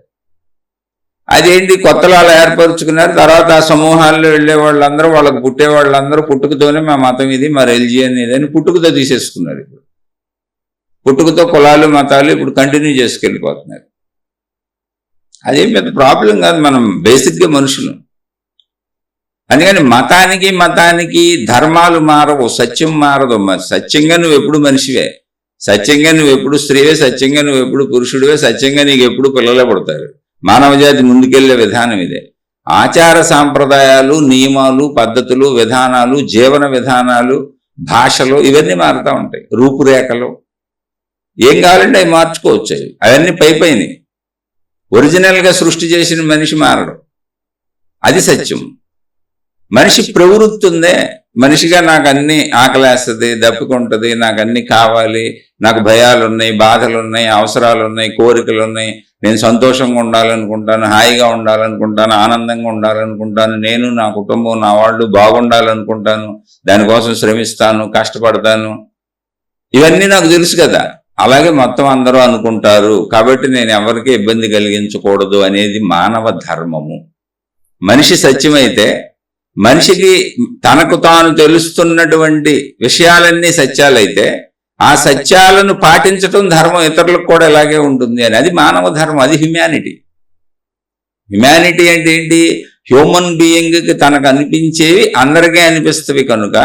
అదేంటి కొత్తలో అలా ఏర్పరుచుకున్నారు. తర్వాత ఆ సమూహాల్లో వెళ్ళే వాళ్ళందరూ, వాళ్ళకు పుట్టే వాళ్ళందరూ పుట్టుకతోనే మా మతం ఇది, మా రిలిజియన్ ఇది అని పుట్టుకతో తీసేసుకున్నారు. ఇప్పుడు పుట్టుకతో కులాలు మతాలు ఇప్పుడు కంటిన్యూ చేసుకెళ్ళిపోతున్నారు. అదేం పెద్ద ప్రాబ్లం కాదు, మనం బేసిక్గా మనుషులు. అందుకని మతానికి ధర్మాలు మారవు, సత్యం మారదు. సత్యంగా నువ్వు ఎప్పుడు మనిషివే, సత్యంగా నువ్వు ఎప్పుడు స్త్రీవే, సత్యంగా నువ్వు ఎప్పుడు పురుషుడివే, సత్యంగా నీకు ఎప్పుడు పిల్లలే పుడతారు. మానవజాతి ముందుకెళ్లే విధానం ఇదే. ఆచార సాంప్రదాయాలు, నియమాలు, పద్ధతులు, విధానాలు, జీవన విధానాలు, భాషలు ఇవన్నీ మారుతూ ఉంటాయి. రూపురేఖలు ఏం కావాలంటే అవి మార్చుకోవచ్చు. అవన్నీ పైపైని ఒరిజినల్గా సృష్టి చేసిన మనిషి మారడం, అది సత్యం. మనిషి ప్రవృత్తి ఉందే, మనిషిగా నాకు అన్ని ఆకలేస్తుంది, దప్పుకుంటుంది, నాకు అన్ని కావాలి, నాకు భయాలు ఉన్నాయి, బాధలు ఉన్నాయి, అవసరాలు ఉన్నాయి, కోరికలు ఉన్నాయి, నేను సంతోషంగా ఉండాలనుకుంటాను, హాయిగా ఉండాలనుకుంటాను, ఆనందంగా ఉండాలనుకుంటాను, నేను నా కుటుంబం నా వాళ్ళు బాగుండాలనుకుంటాను, దానికోసం శ్రమిస్తాను, కష్టపడతాను, ఇవన్నీ నాకు తెలుసు కదా. అలాగే మొత్తం అందరూ అనుకుంటారు కాబట్టి నేను ఎవరికి ఇబ్బంది కలిగించకూడదు అనేది మానవ ధర్మము. మనిషి సత్యమైతే, మనిషికి తనకు తాను తెలుస్తున్నటువంటి విషయాలన్నీ సత్యాలైతే ఆ సత్యాలను పాటించటం ధర్మం ఇతరులకు కూడా ఇలాగే ఉంటుంది అని, అది మానవ ధర్మం, అది హ్యుమానిటీ. హ్యుమానిటీ అంటే ఏంటి? హ్యూమన్ బీయింగ్కి తనకు అనిపించేవి అందరికీ అనిపిస్తవి కనుక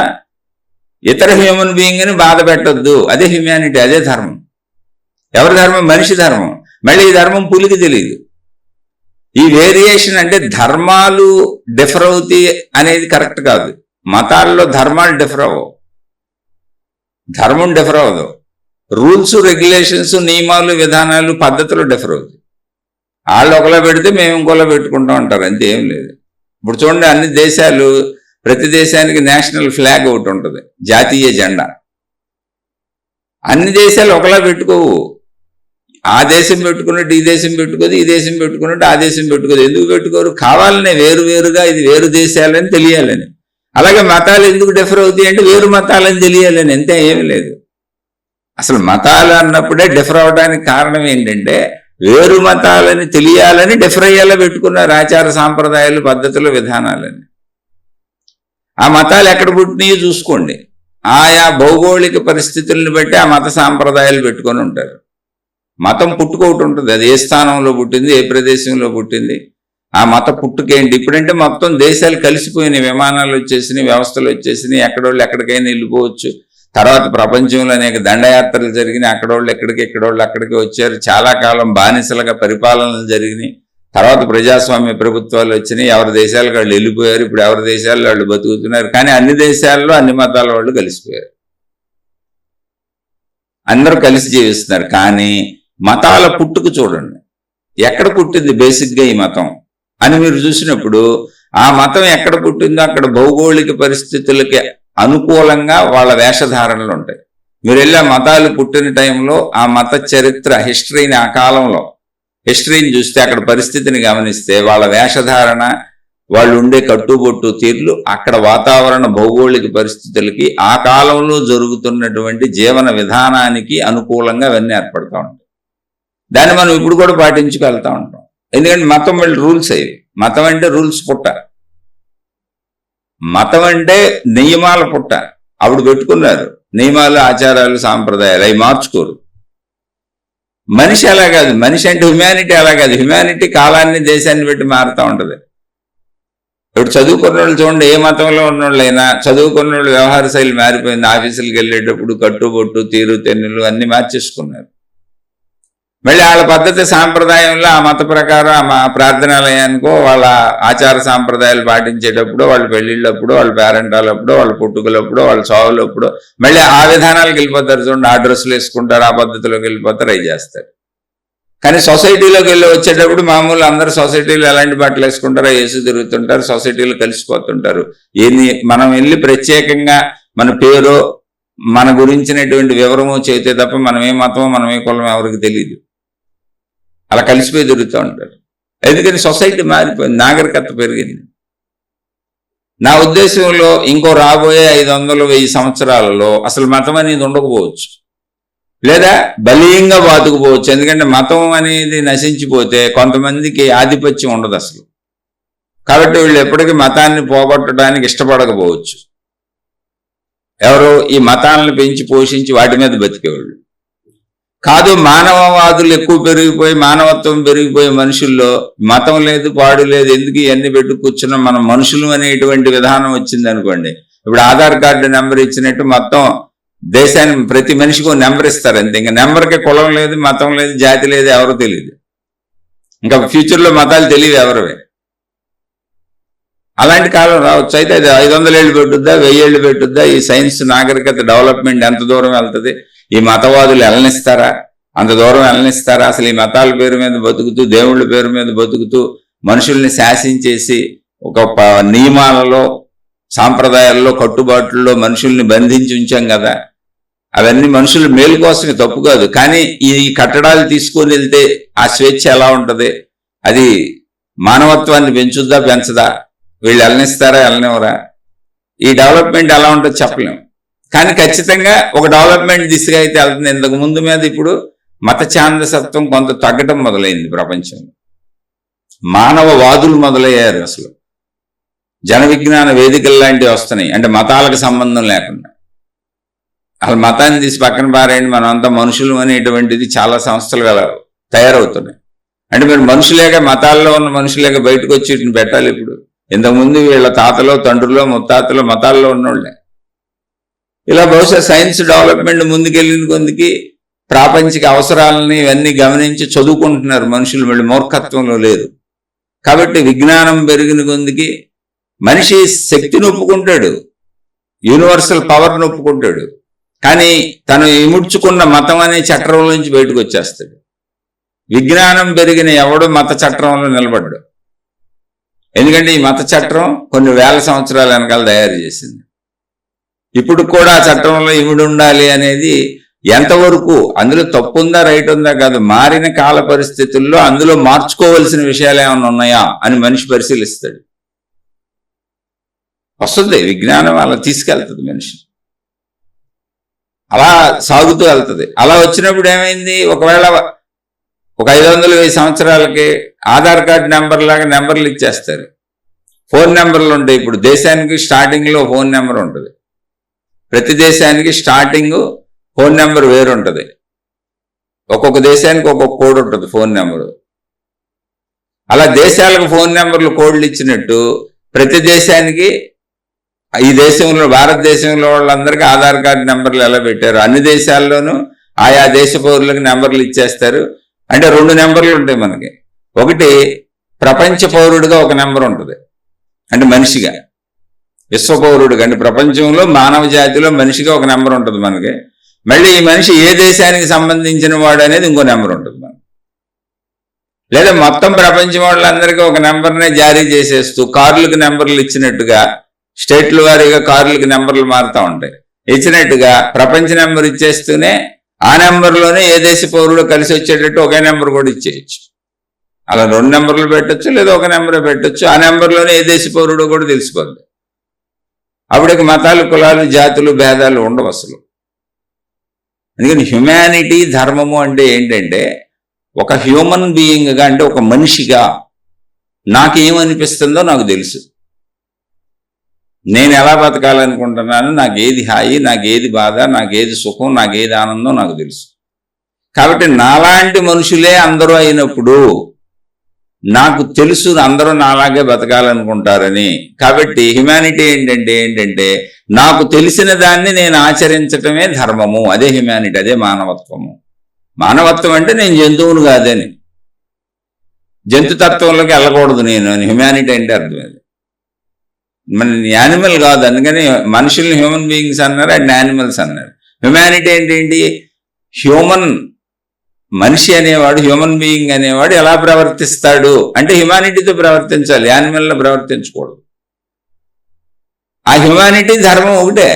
ఇతర హ్యూమన్ బీయింగ్ని బాధ పెట్టద్దు, అదే హ్యుమానిటీ, అదే ధర్మం. ఎవరి ధర్మం? మనిషి ధర్మం. మళ్ళీ ఈ ధర్మం పులికి తెలియదు. ఈ వేరియేషన్ అంటే ధర్మాలు డిఫర్ అవుతాయి అనేది కరెక్ట్ కాదు. మతాల్లో ధర్మాలు డిఫర్ అవ్వవు, ధర్మం డిఫర్ అవ్వదు. రూల్స్, రెగ్యులేషన్స్, నియమాలు, విధానాలు, పద్ధతులు డిఫర్ అవుతాయి. వాళ్ళు ఒకలా పెడితే మేము ఇంకోలా పెట్టుకుంటాం అంటారు, అంతే ఏం లేదు. ఇప్పుడు చూడండి, అన్ని దేశాలు, ప్రతి దేశానికి నేషనల్ ఫ్లాగ్ ఒకటి ఉంటుంది, జాతీయ జెండా. అన్ని దేశాలు ఒకలా పెట్టుకోవు. ఆ దేశం పెట్టుకున్నట్టు ఈ దేశం పెట్టుకోదు, ఈ దేశం పెట్టుకున్నట్టు ఆ దేశం పెట్టుకోదు. ఎందుకు పెట్టుకోరు? కావాలనే వేరుగా ఇది వేరు దేశాలని తెలియాలని. అలాగే మతాలు ఎందుకు డిఫర్ అవుతాయి అంటే వేరు మతాలని తెలియాలని, అంతే ఏమీ లేదు. అసలు మతాలు అన్నప్పుడే డిఫర్ అవడానికి కారణం ఏంటంటే వేరు మతాలని తెలియాలని డిఫర్ అయ్యేలా పెట్టుకున్నారు ఆచార సాంప్రదాయాలు, పద్ధతులు, విధానాలని. ఆ మతాలు ఎక్కడ పుట్టినాయో చూసుకోండి. ఆయా భౌగోళిక పరిస్థితులను బట్టి ఆ మత సాంప్రదాయాలు పెట్టుకొని ఉంటారు. మతం పుట్టుకోటి ఉంటుంది, అది ఏ స్థానంలో పుట్టింది, ఏ ప్రదేశంలో పుట్టింది, ఆ మత పుట్టుకేంటి. ఇప్పుడంటే మొత్తం దేశాలు కలిసిపోయినాయి, విమానాలు వచ్చేసినాయి, వ్యవస్థలు వచ్చేసినాయి, ఎక్కడోళ్ళు ఎక్కడికైనా వెళ్ళిపోవచ్చు. తర్వాత ప్రపంచంలో అనేక దండయాత్రలు జరిగినాయి, అక్కడోళ్ళు ఎక్కడికి, ఇక్కడోళ్ళు అక్కడికి వచ్చారు. చాలా కాలం బానిసలుగా పరిపాలనలు జరిగినాయి. తర్వాత ప్రజాస్వామ్య ప్రభుత్వాలు వచ్చినాయి, ఎవరి దేశాలకు వాళ్ళు వెళ్ళిపోయారు. ఇప్పుడు ఎవరి దేశాల్లో వాళ్ళు బతుకుతున్నారు. కానీ అన్ని దేశాల్లో అన్ని మతాల వాళ్ళు కలిసిపోయారు, అందరూ కలిసి జీవిస్తున్నారు. కానీ మతాల పుట్టుకు చూడండి, ఎక్కడ పుట్టింది బేసిక్గా ఈ మతం అని మీరు చూసినప్పుడు, ఆ మతం ఎక్కడ పుట్టిందో అక్కడ భౌగోళిక పరిస్థితులకి అనుకూలంగా వాళ్ళ వేషధారణలు ఉంటాయి. మీరు వెళ్ళి ఆ మతాలు పుట్టిన టైంలో ఆ మత చరిత్ర, హిస్టరీని, ఆ కాలంలో హిస్టరీని చూస్తే, అక్కడ పరిస్థితిని గమనిస్తే, వాళ్ళ వేషధారణ, వాళ్ళు ఉండే కట్టుబొట్టు తీర్లు, అక్కడ వాతావరణ భౌగోళిక పరిస్థితులకి, ఆ కాలంలో జరుగుతున్నటువంటి జీవన విధానానికి అనుకూలంగా అవన్నీ ఏర్పడుతూ ఉంటాయి. దాన్ని మనం ఇప్పుడు కూడా పాటించుకెళ్తూ ఉంటాం. ఎందుకంటే మతం వీళ్ళు రూల్స్ అయ్యి, మతం అంటే రూల్స్ పుట్ట, మతం అంటే నియమాల పుట్ట. అప్పుడు పెట్టుకున్నారు నియమాలు, ఆచారాలు, సాంప్రదాయాలు, అవి మార్చుకోరు. మనిషి అలా కాదు, మనిషి అంటే హ్యుమానిటీ అలా కాదు. హ్యుమానిటీ కాలాన్ని, దేశాన్ని బట్టి మారుతూ ఉంటుంది. ఇప్పుడు చదువుకున్న వాళ్ళు చూడండి, ఏ మతంలో ఉన్న వాళ్ళైనా చదువుకున్న వాళ్ళు వ్యవహార శైలి మారిపోయింది. ఆఫీసులకు వెళ్ళేటప్పుడు కట్టుబొట్టు, తీరు తెన్నులు అన్ని మార్చేసుకున్నారు. మళ్ళీ వాళ్ళ పద్ధతి సాంప్రదాయంలో ఆ మత ప్రకారం ఆ ప్రార్థనాలయానికో వాళ్ళ ఆచార సాంప్రదాయాలు పాటించేటప్పుడు, వాళ్ళు పెళ్లిళ్ళప్పుడు, వాళ్ళ పేరెంటాలప్పుడు, వాళ్ళ పుట్టుకలప్పుడు, వాళ్ళ చావులప్పుడు మళ్ళీ ఆ విధానాలకు వెళ్ళిపోతారు. చూడండి, ఆ డ్రెస్సులు వేసుకుంటారు, ఆ పద్ధతిలోకి వెళ్ళిపోతారు, అవి చేస్తారు. కానీ సొసైటీలోకి వెళ్ళి వచ్చేటప్పుడు మామూలు అందరూ సొసైటీలో ఎలాంటి బట్టలు వేసుకుంటారో వేసి తిరుగుతుంటారు, సొసైటీలో కలిసిపోతుంటారు. మనం వెళ్ళి ప్రత్యేకంగా మన పేరు, మన గురించినటువంటి వివరము చేస్తే తప్ప మనం ఏ మతమో మనం ఏ కులం ఎవరికి తెలియదు. అలా కలిసిపోయి తిరుగుతూ ఉంటారు. ఎందుకని సొసైటీ మారిపోయింది, నాగరికత పెరిగింది. నా ఉద్దేశంలో ఇంకో రాబోయే 500-1000 సంవత్సరాలలో అసలు మతం అనేది ఉండకపోవచ్చు, లేదా బలీయంగా బాతుకుపోవచ్చు. ఎందుకంటే మతం అనేది నశించిపోతే కొంతమందికి ఆధిపత్యం ఉండదు అసలు. కాబట్టి వీళ్ళు ఎప్పటికీ మతాన్ని పోగొట్టడానికి ఇష్టపడకపోవచ్చు. ఎవరు? ఈ మతాలను పెంచి పోషించి వాటి మీద బతికేవాళ్ళు కాదు. మానవవాదులు ఎక్కువ పెరిగిపోయి, మానవత్వం పెరిగిపోయే మనుషుల్లో మతం లేదు, పాడు లేదు, ఎందుకు ఇవన్నీ పెట్టు కూర్చున్నాం, మనం మనుషులు అనేటువంటి విధానం వచ్చింది అనుకోండి. ఇప్పుడు ఆధార్ కార్డు నెంబర్ ఇచ్చినట్టు మొత్తం దేశానికి ప్రతి మనిషికి నెంబర్ ఇస్తారు అంతే. ఇంకా నెంబర్కి కులం లేదు, మతం లేదు, జాతి లేదు, ఎవరో తెలియదు. ఇంకా ఫ్యూచర్లో మతాలు తెలియదు ఎవరివే. అలాంటి కాలం రావచ్చు. అయితే అది 500 ఏళ్ళు పెట్టుద్దా, 1000 ఏళ్ళు పెట్టుద్దా, ఈ సైన్స్ నాగరికత డెవలప్మెంట్ ఎంత దూరం వెళ్తుంది, ఈ మతవాదులు వెళ్ళనిస్తారా, అంత దూరం వెళ్ళనిస్తారా? అసలు ఈ మతాల పేరు మీద బతుకుతూ, దేవుళ్ళ పేరు మీద బతుకుతూ మనుషుల్ని శాసించేసి ఒక నియమాలలో, సాంప్రదాయాల్లో, కట్టుబాట్లలో మనుషుల్ని బంధించి ఉంచాం కదా. అవన్నీ మనుషుల మేలు కోసమే, తప్పు కాదు. కానీ ఈ కట్టడాలు తీసుకొని వెళ్తే ఆ స్వేచ్ఛ ఎలా ఉంటుంది? అది మానవత్వాన్ని పెంచుద్దా, పెంచదా? వీళ్ళు వెళ్ళనిస్తారా, వెళ్ళనివరా? ఈ డెవలప్మెంట్ ఎలా ఉంటుందో చెప్పలేము. కానీ ఖచ్చితంగా ఒక డెవలప్మెంట్ దిశగా అయితే వెళ్తుంది. ఇంతకు ముందు మీద ఇప్పుడు మత ఛాందసత్వం కొంత తగ్గటం మొదలైంది ప్రపంచంలో. మానవవాదులు మొదలయ్యారు. అసలు జన విజ్ఞాన వేదికలు లాంటివి వస్తున్నాయి, అంటే మతాలకు సంబంధం లేకుండా. అసలు మతాన్ని తీసి పక్కన పారేయండి, మనం అంతా మనుషులు అనేటువంటిది చాలా సంస్థలు తయారవుతున్నాయి. అంటే మీరు మనుషులేక, మతాల్లో ఉన్న మనుషులేక బయటకు వచ్చి వీటిని పెట్టాలి. ఇప్పుడు ఇంతకుముందు వీళ్ళ తాతలో, తండ్రులో, ముత్తాతలో మతాల్లో ఉన్నోళ్ళే. ఇలా బహుశా సైన్స్ డెవలప్మెంట్ ముందుకెళ్ళిన కొందికి ప్రాపంచిక అవసరాలని ఇవన్నీ గమనించి చదువుకుంటున్నారు మనుషులు, మళ్ళీ మూర్ఖత్వంలో లేరు. కాబట్టి విజ్ఞానం పెరిగిన కొందికి మనిషి శక్తిని ఒప్పుకుంటాడు, యూనివర్సల్ పవర్ని ఒప్పుకుంటాడు. కానీ తను ఇముడ్చుకున్న మతం అనే చట్రం నుంచి బయటకు వచ్చేస్తాడు. విజ్ఞానం పెరిగిన ఎవడు మత చట్రంలో నిలబడ్డాడు. ఎందుకంటే ఈ మత చట్రం కొన్ని వేల సంవత్సరాల వెనకాల తయారు చేసింది. ఇప్పుడు కూడా ఆ చట్టంలో ఇమిడి ఉండాలి అనేది ఎంతవరకు, అందులో తప్పు ఉందా, రైట్ ఉందా కాదు, మారిన కాల పరిస్థితుల్లో అందులో మార్చుకోవలసిన విషయాలు ఏమైనా ఉన్నాయా అని మనిషి పరిశీలిస్తాడు. వస్తుంది విజ్ఞానం, అలా తీసుకెళ్తుంది మనిషి, అలా సాగుతూ వెళ్తుంది. అలా వచ్చినప్పుడు ఏమైంది, ఒకవేళ ఒక 500-1000 సంవత్సరాలకి ఆధార్ కార్డు నెంబర్ లాగా నెంబర్లు ఇచ్చేస్తారు. ఫోన్ నెంబర్లు ఉంటాయి. ఇప్పుడు దేశానికి స్టార్టింగ్లో ఫోన్ నెంబర్ ఉంటుంది. ప్రతి దేశానికి స్టార్టింగ్ ఫోన్ నెంబర్ వేరు ఉంటుంది. ఒక్కొక్క దేశానికి ఒక్కొక్క కోడ్ ఉంటుంది ఫోన్ నెంబరు. అలా దేశాలకు ఫోన్ నెంబర్లు కోడ్లు ఇచ్చినట్టు ప్రతి దేశానికి, ఈ దేశంలో, భారతదేశంలో వాళ్ళందరికీ ఆధార్ కార్డు నెంబర్లు ఎలా పెట్టారు, అన్ని దేశాల్లోనూ ఆయా దేశ పౌరులకు నెంబర్లు ఇచ్చేస్తారు. అంటే 2 నెంబర్లు ఉంటాయి మనకి. ఒకటి ప్రపంచ పౌరుడిగా ఒక నెంబర్ ఉంటుంది, అంటే మనిషిగా, విశ్వ పౌరుడిగా, అంటే ప్రపంచంలో మానవ జాతిలో మనిషిగా ఒక నెంబర్ ఉంటుంది మనకి. మళ్ళీ ఈ మనిషి ఏ దేశానికి సంబంధించిన వాడు అనేది ఇంకో నెంబర్ ఉంటుంది మనకి. లేదా మొత్తం ప్రపంచం వాళ్ళందరికీ ఒక నెంబర్నే జారీ చేసేస్తూ కార్లకు నెంబర్లు ఇచ్చినట్టుగా, స్టేట్ల వారీగా కార్లకు నెంబర్లు మారుతూ ఉంటాయి. ఇచ్చినట్టుగా ప్రపంచ నెంబర్ ఇచ్చేస్తూనే ఆ నెంబర్లోనే ఏ దేశ పౌరుడు కలిసి వచ్చేటట్టు ఒకే నెంబర్ కూడా ఇచ్చేయచ్చు. అలా 2 నెంబర్లు పెట్టచ్చు, లేదా ఒక నెంబర్ పెట్టచ్చు. ఆ నెంబర్లోనే ఏ దేశ పౌరుడు కూడా తెలిసిపోద్ది. అప్పటికి మతాలు, కులాలు, జాతులు, భేదాలు ఉండవు అసలు. అందుకని హ్యుమానిటీ, ధర్మము అంటే ఏంటంటే ఒక హ్యూమన్ బీయింగ్గా, అంటే ఒక మనిషిగా నాకేమనిపిస్తుందో నాకు తెలుసు, నేను ఎలా బతకాలనుకుంటున్నాను, నాకేది హాయి, నాకేది బాధ, నాకేది సుఖం, నాకేది ఆనందం నాకు తెలుసు. కాబట్టి నాలాంటి మనుషులే అందరూ అయినప్పుడు నాకు తెలుసు అందరూ నాలాగే బతకాలనుకుంటారని. కాబట్టి హ్యుమానిటీ ఏంటంటే నాకు తెలిసిన దాన్ని నేను ఆచరించటమే ధర్మము, అదే హ్యుమానిటీ, అదే మానవత్వము. మానవత్వం అంటే నేను జంతువును కాదని, జంతుతత్వంలోకి వెళ్ళకూడదు నేను, హ్యుమానిటీ అంటే అర్థం అది. మన యానిమల్ కాదు, అందుకని మనుషుల్ని హ్యూమన్ బీయింగ్స్ అన్నారు, అండ్ యానిమల్స్ అన్నారు. హ్యుమానిటీ అంటే ఏంటి? హ్యూమన్, మనిషి అనేవాడు, హ్యూమన్ బీయింగ్ అనేవాడు ఎలా ప్రవర్తిస్తాడు అంటే హ్యుమానిటీతో ప్రవర్తించాలి, యానిమల్లో ప్రవర్తించకూడదు. ఆ హ్యుమానిటీ ధర్మం ఒకటే.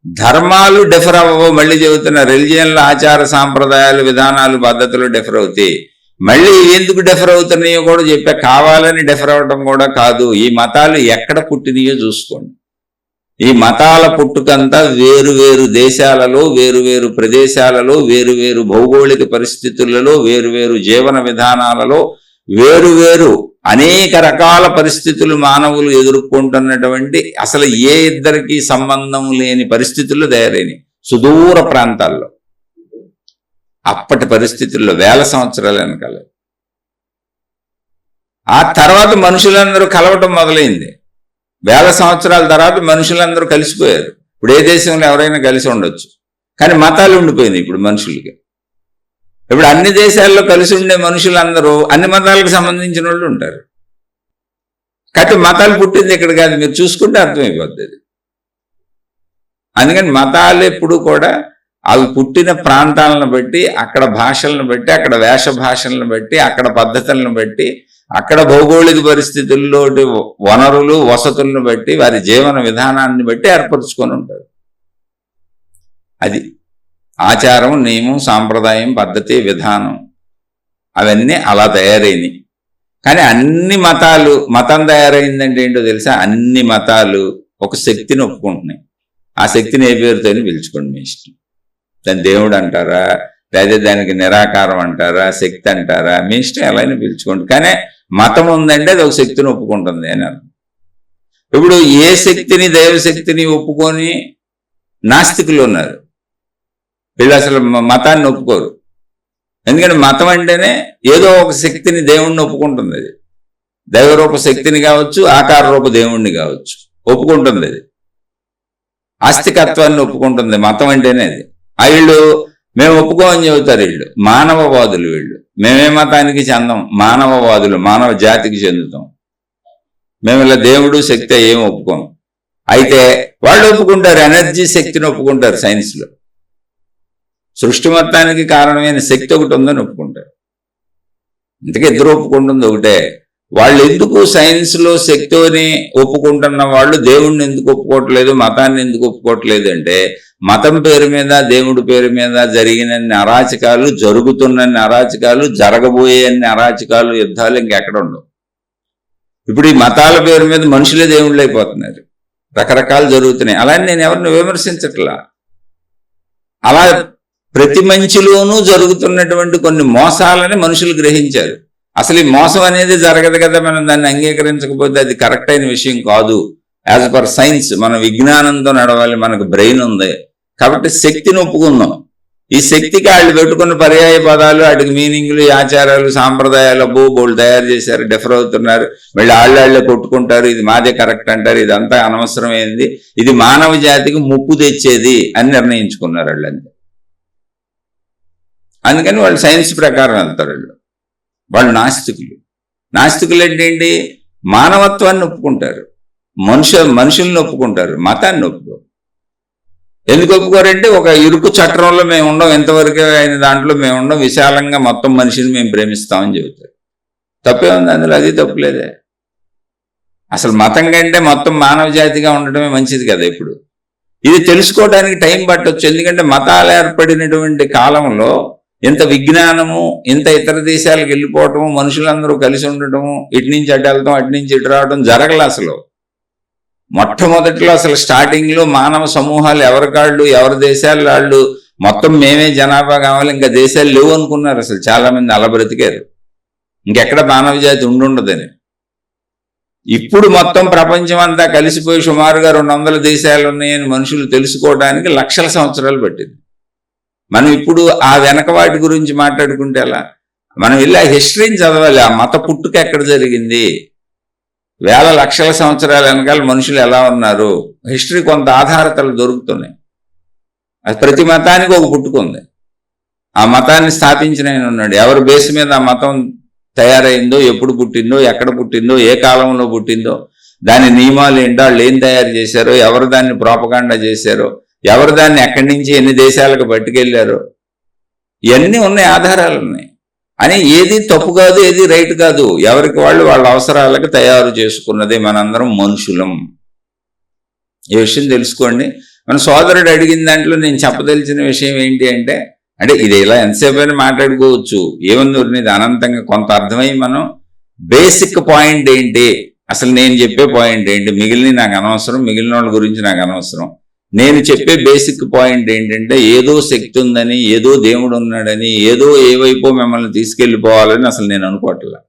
ధర్మాలు డిఫర్ అవ్వవు, మళ్ళీ చెబుతున్న రిలిజియన్లో ఆచార సాంప్రదాయాలు విధానాలు పద్ధతులు డిఫర్ అవుతాయి. మళ్ళీ ఎందుకు డిఫర్ అవుతున్నాయో కూడా చెప్పా, కావాలని డిఫర్ అవ్వడం కూడా కాదు. ఈ మతాలు ఎక్కడ పుట్టినాయో చూసుకోండి. ఈ మతాల పుట్టుకంతా వేరు వేరు దేశాలలో, వేరు వేరు ప్రదేశాలలో, వేరు వేరు భౌగోళిక పరిస్థితులలో, వేరు వేరు జీవన విధానాలలో, వేరు వేరు అనేక రకాల పరిస్థితులు మానవులు ఎదుర్కొంటున్నటువంటి, అసలు ఏ ఇద్దరికి సంబంధం లేని పరిస్థితుల్లో తయారైనవి సుదూర ప్రాంతాల్లో. అప్పటి పరిస్థితుల్లో వేల సంవత్సరాల వెనకాల. ఆ తర్వాత మనుషులందరూ కలవటం మొదలైంది. వేల సంవత్సరాల తర్వాత మనుషులందరూ కలిసిపోయారు. ఇప్పుడు ఏ దేశంలో ఎవరైనా కలిసి ఉండొచ్చు, కానీ మతాలు ఉండిపోయినాయి ఇప్పుడు మనుషులకి. ఇప్పుడు అన్ని దేశాల్లో కలిసి ఉండే మనుషులందరూ అన్ని మతాలకు సంబంధించిన వాళ్ళు ఉంటారు. కాబట్టి మతాలు పుట్టింది ఇక్కడ కాదు, మీరు చూసుకుంటే అర్థమైపోద్ది అది. అందుకని మతాలు ఎప్పుడు కూడా అవి పుట్టిన ప్రాంతాలను బట్టి, అక్కడ భాషలను బట్టి, అక్కడ వేష భాషలను బట్టి, అక్కడ పద్ధతులను బట్టి, అక్కడ భౌగోళిక పరిస్థితుల్లో వనరులు వసతులను బట్టి, వారి జీవన విధానాన్ని బట్టి ఏర్పరచుకొని ఉంటారు. అది ఆచారం, నియమం, సాంప్రదాయం, పద్ధతి, విధానం అవన్నీ అలా తయారైనవి. కానీ అన్ని మతాలు, మతం తయారైందంటే ఏంటో తెలుసా? అన్ని మతాలు ఒక శక్తిని ఒప్పుకుంటున్నాయి. ఆ శక్తిని ఏ పేరుతోని పిలుచుకోండి మీ ఇష్టం. దాని దేవుడు అంటారా, లేదా దానికి నిరాకారం అంటారా, శక్తి అంటారా, మీ ఇష్టం ఎలా అయినా పిలుచుకోండి. కానీ మతం ఉందంటే అది ఒక శక్తిని ఒప్పుకుంటుంది అని అర్థం. ఇప్పుడు ఏ శక్తిని, దైవశక్తిని ఒప్పుకొని నాస్తికులు ఉన్నారు. వీళ్ళు అసలు మతాన్ని ఒప్పుకోరు. ఎందుకంటే మతం అంటేనే ఏదో ఒక శక్తిని, దేవుణ్ణి ఒప్పుకుంటుంది. అది దైవరూప శక్తిని కావచ్చు, ఆకార రూప దేవుణ్ణి కావచ్చు, ఒప్పుకుంటుంది. అది ఆస్తికత్వాన్ని ఒప్పుకుంటుంది మతం అంటేనే. అది వీళ్ళు మేము ఒప్పుకోమని చెబుతారు. వీళ్ళు మానవవాదులు. వీళ్ళు మేమే మతానికి చెందాం, మానవవాదులు, మానవ జాతికి చెందుతాం. మేము ఇలా దేవుడు శక్తి ఏమి ఒప్పుకోం. అయితే వాళ్ళు ఒప్పుకుంటారు, ఎనర్జీ శక్తిని ఒప్పుకుంటారు. సైన్స్లో సృష్టి మొత్తానికి కారణమైన శక్తి ఒకటి ఉందని ఒప్పుకుంటారు. ఇంతకీ ఇద్దరు ఒప్పుకుంటుంది ఒకటే. వాళ్ళు ఎందుకు సైన్స్లో శక్తిని ఒప్పుకుంటున్న వాళ్ళు దేవుణ్ణి ఎందుకు ఒప్పుకోవట్లేదు, మతాన్ని ఎందుకు ఒప్పుకోవట్లేదు అంటే, మతం పేరు మీద, దేవుడి పేరు మీద జరిగినన్ని అరాచకాలు, జరుగుతున్నన్ని అరాచకాలు, జరగబోయే అన్ని అరాచకాలు, యుద్ధాలు ఇంకెక్కడ ఉండవు. ఇప్పుడు ఈ మతాల పేరు మీద మనుషులే దేవుళ్ళు అయిపోతున్నారు. రకరకాలు జరుగుతున్నాయి. అలానే నేను ఎవరిని విమర్శించట్లా. అలా ప్రతి మనిషిలోనూ జరుగుతున్నటువంటి కొన్ని మోసాలని మనుషులు గ్రహించారు. అసలు ఈ మోసం అనేది జరగదు కదా, మనం దాన్ని అంగీకరించకపోతే అది కరెక్ట్ అయిన విషయం కాదు. యాజ్ పర్ సైన్స్ మన విజ్ఞానంతో నడవాలి, మనకు బ్రెయిన్ ఉంది కాబట్టి శక్తిని ఒప్పుకుందాం. ఈ శక్తికి వాళ్ళు పెట్టుకున్న పర్యాయ పదాలు, వాటికి మీనింగ్లు, ఆచారాలు, సాంప్రదాయాలు బోళ్ళు తయారు చేశారు, డిఫర్ అవుతున్నారు. మళ్ళీ వాళ్ళే కొట్టుకుంటారు, ఇది మాదే కరెక్ట్ అంటారు. ఇదంతా అనవసరమైంది, ఇది మానవ జాతికి ముప్పు తెచ్చేది అని నిర్ణయించుకున్నారు వాళ్ళంతా. అందుకని వాళ్ళు సైన్స్ ప్రకారం వెళ్తారు. వాళ్ళు నాస్తికులు. నాస్తికులు అంటే ఏంటి? మానవత్వాన్ని ఒప్పుకుంటారు, మనుషుల్ని ఒప్పుకుంటారు, మతాన్ని ఒప్పుకోరు. ఎందుకు ఒప్పుకోరంటే, ఒక ఇరుకు చట్రంలో మేము ఉండం, ఎంతవరకు అయిన దాంట్లో మేము ఉండం, విశాలంగా మొత్తం మనిషిని మేము ప్రేమిస్తామని చెబుతారు. తప్పే ఉంది అందులో? అది తప్పులేదే. అసలు మతం కంటే మొత్తం మానవ జాతిగా ఉండటమే మంచిది కదా. ఇప్పుడు ఇది తెలుసుకోవడానికి టైం పట్టవచ్చు. ఎందుకంటే మతాలు ఏర్పడినటువంటి కాలంలో ఇంత విజ్ఞానము, ఇంత ఇతర దేశాలకు వెళ్ళిపోవటము, మనుషులందరూ కలిసి ఉండటము, ఇటు నుంచి అటు వెళ్తాం, అటు నుంచి ఇటు రావడం జరగలే. అసలు మొట్టమొదటిలో అసలు స్టార్టింగ్లో మానవ సమూహాలు ఎవరికాళ్ళు, ఎవరి దేశాలు వాళ్ళు, మొత్తం మేమే జనాభా కావాలి, ఇంకా దేశాలు లేవు అనుకున్నారు. అసలు చాలా మంది అలా బ్రతికారు, ఇంకెక్కడ మానవ జాతి ఉండుండదని. ఇప్పుడు మొత్తం ప్రపంచం అంతా కలిసిపోయి సుమారుగా 200 దేశాలు ఉన్నాయని మనుషులు తెలుసుకోవడానికి లక్షల సంవత్సరాలు పట్టింది. మనం ఇప్పుడు ఆ వెనక వాటి గురించి మాట్లాడుకుంటే ఎలా? మనం వెళ్ళి ఆ హిస్టరీని చదవాలి. ఆ మత పుట్టుక ఎక్కడ జరిగింది, వేల లక్షల సంవత్సరాల వెనకాల మనుషులు ఎలా ఉన్నారు, హిస్టరీ కొంత ఆధారతలు దొరుకుతున్నాయి. అది ప్రతి మతానికి ఒక పుట్టుకుంది. ఆ మతాన్ని స్థాపించిన ఆయన ఉన్నాడు. ఎవరి బేస్ మీద ఆ మతం తయారైందో, ఎప్పుడు పుట్టిందో, ఎక్కడ పుట్టిందో, ఏ కాలంలో పుట్టిందో, దాని నియమాలు ఏంటో, వాళ్ళు ఏం తయారు చేశారో, ఎవరు దాన్ని ప్రోపగాండా చేశారో, ఎవరు దాన్ని ఎక్కడి నుంచి ఎన్ని దేశాలకు పట్టుకెళ్లారో, ఇవన్నీ ఉన్నాయి, ఆధారాలు ఉన్నాయి. అని ఏది తప్పు కాదు, ఏది రైట్ కాదు, ఎవరికి వాళ్ళు వాళ్ళ అవసరాలకు తయారు చేసుకున్నదే. మనందరం మనుషులం. ఈ విషయం తెలుసుకోండి. మన సోదరుడు అడిగిన దాంట్లో నేను చెప్పదలిచిన విషయం ఏంటి అంటే ఇది ఇలా ఎంతసేపు అయినా మాట్లాడుకోవచ్చు, ఏముంది ఇది అనంతంగా కొంత అర్థమై మనం బేసిక్ పాయింట్ ఏంటి, అసలు నేను చెప్పే పాయింట్ ఏంటి, మిగిలిన నాకు అనవసరం, మిగిలిన వాళ్ళ గురించి నాకు అనవసరం. నేను చెప్పే బేసిక్ పాయింట్ ఏంటంటే ఏదో శక్తి ఉందని, ఏదో దేవుడు ఉన్నాడని, ఏదో ఏవైపో మిమ్మల్ని తీసుకెళ్ళిపోవాలని అసలు నేను అనుకోవట్లా.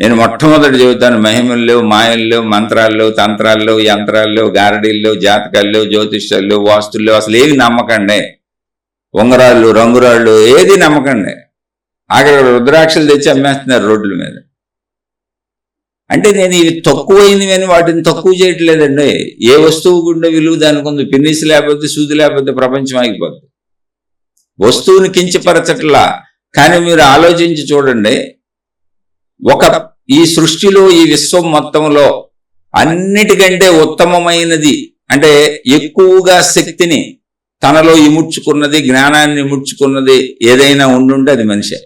నేను మొట్టమొదటి చెబుతాను, మహిమలు లేవు, మాయలు లేవు, మంత్రాలు లేవు, తంత్రాలు లేవు, యంత్రాలు లేవు, గారడీలు లేవు, జాతకాలు లేవు, జ్యోతిష్యాలు లేవు, వాస్తులు లేవు, అసలు ఏవి నమ్మకండి. ఉంగరాళ్ళు, రంగురాళ్ళు ఏది నమ్మకండి. అక్కడ రుద్రాక్షలు తెచ్చి అమ్మేస్తున్నారు రోడ్ల మీద. అంటే నేను ఇవి తక్కువైనవి అని వాటిని తక్కువ చేయట్లేదండి. ఏ వస్తువు గుండె విలువ దానికి ఉంది. పిన్నిసి లేకపోతే, సూది లేకపోతే ప్రపంచం ఆగిపోద్ది. వస్తువుని కించపరచట్లా. కానీ మీరు ఆలోచించి చూడండి, ఈ సృష్టిలో, ఈ విశ్వం మొత్తంలో అన్నిటికంటే ఉత్తమమైనది, అంటే ఎక్కువగా శక్తిని తనలో ఇముడ్చుకున్నది, జ్ఞానాన్ని ఇముడ్చుకున్నది ఏదైనా ఉండుంటే అది మనిషే.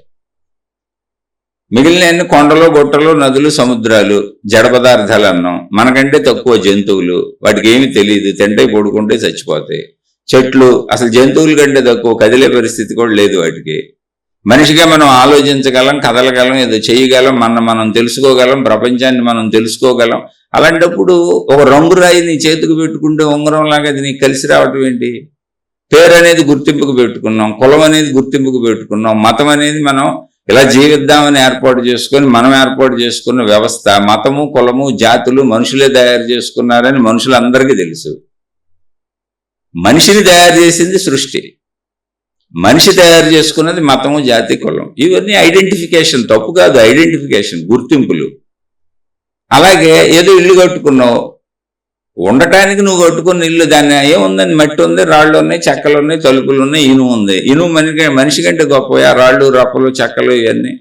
మిగిలిన కొండలు, గుట్టలు, నదులు, సముద్రాలు, జడ పదార్థాలు అన్నాం. మనకంటే తక్కువ జంతువులు, వాటికి ఏమి తెలియదు, తింటే పడుకుంటే చచ్చిపోతాయి. చెట్లు అసలు జంతువుల కంటే తక్కువ, కదిలే పరిస్థితి కూడా లేదు వాటికి. మనిషిగా మనం ఆలోచించగలం, కదలగలం, ఏదో చేయగలం, మనం తెలుసుకోగలం, ప్రపంచాన్ని మనం తెలుసుకోగలం. అలాంటప్పుడు ఒక రంగురాయి నీ చేతికి పెట్టుకుంటే ఉంగరం లాగా అది నీకు కలిసి రావటం ఏంటి? పేరు అనేది గుర్తింపుకు పెట్టుకున్నాం, కులం అనేది గుర్తింపుకు పెట్టుకున్నాం, మతం అనేది మనం ఇలా జీవిద్దామని ఏర్పాటు చేసుకొని మనం ఏర్పాటు చేసుకున్న వ్యవస్థ. మతము, కులము, జాతులు మనుషులే తయారు చేసుకున్నారని మనుషులందరికీ తెలుసు. మనిషిని తయారు చేసింది సృష్టి, మనిషి తయారు చేసుకున్నది మతము, జాతి, కులం. ఇవన్నీ ఐడెంటిఫికేషన్, తప్పు కాదు, ఐడెంటిఫికేషన్, గుర్తింపులు. అలాగే ఏదో ఇల్లు కట్టుకున్నావు, ఉండటానికి నువ్వు కట్టుకున్న ఇల్లు, దాన్ని ఏముందని, మట్టి ఉంది, రాళ్ళు ఉన్నాయి, చెక్కలు ఉన్నాయి, తలుపులు ఉన్నాయి, ఇనుము ఉంది. ఇనుము మనిషి కంటే గొప్పయా? రాళ్ళు, రప్పలు, చెక్కలు ఇవన్నీ.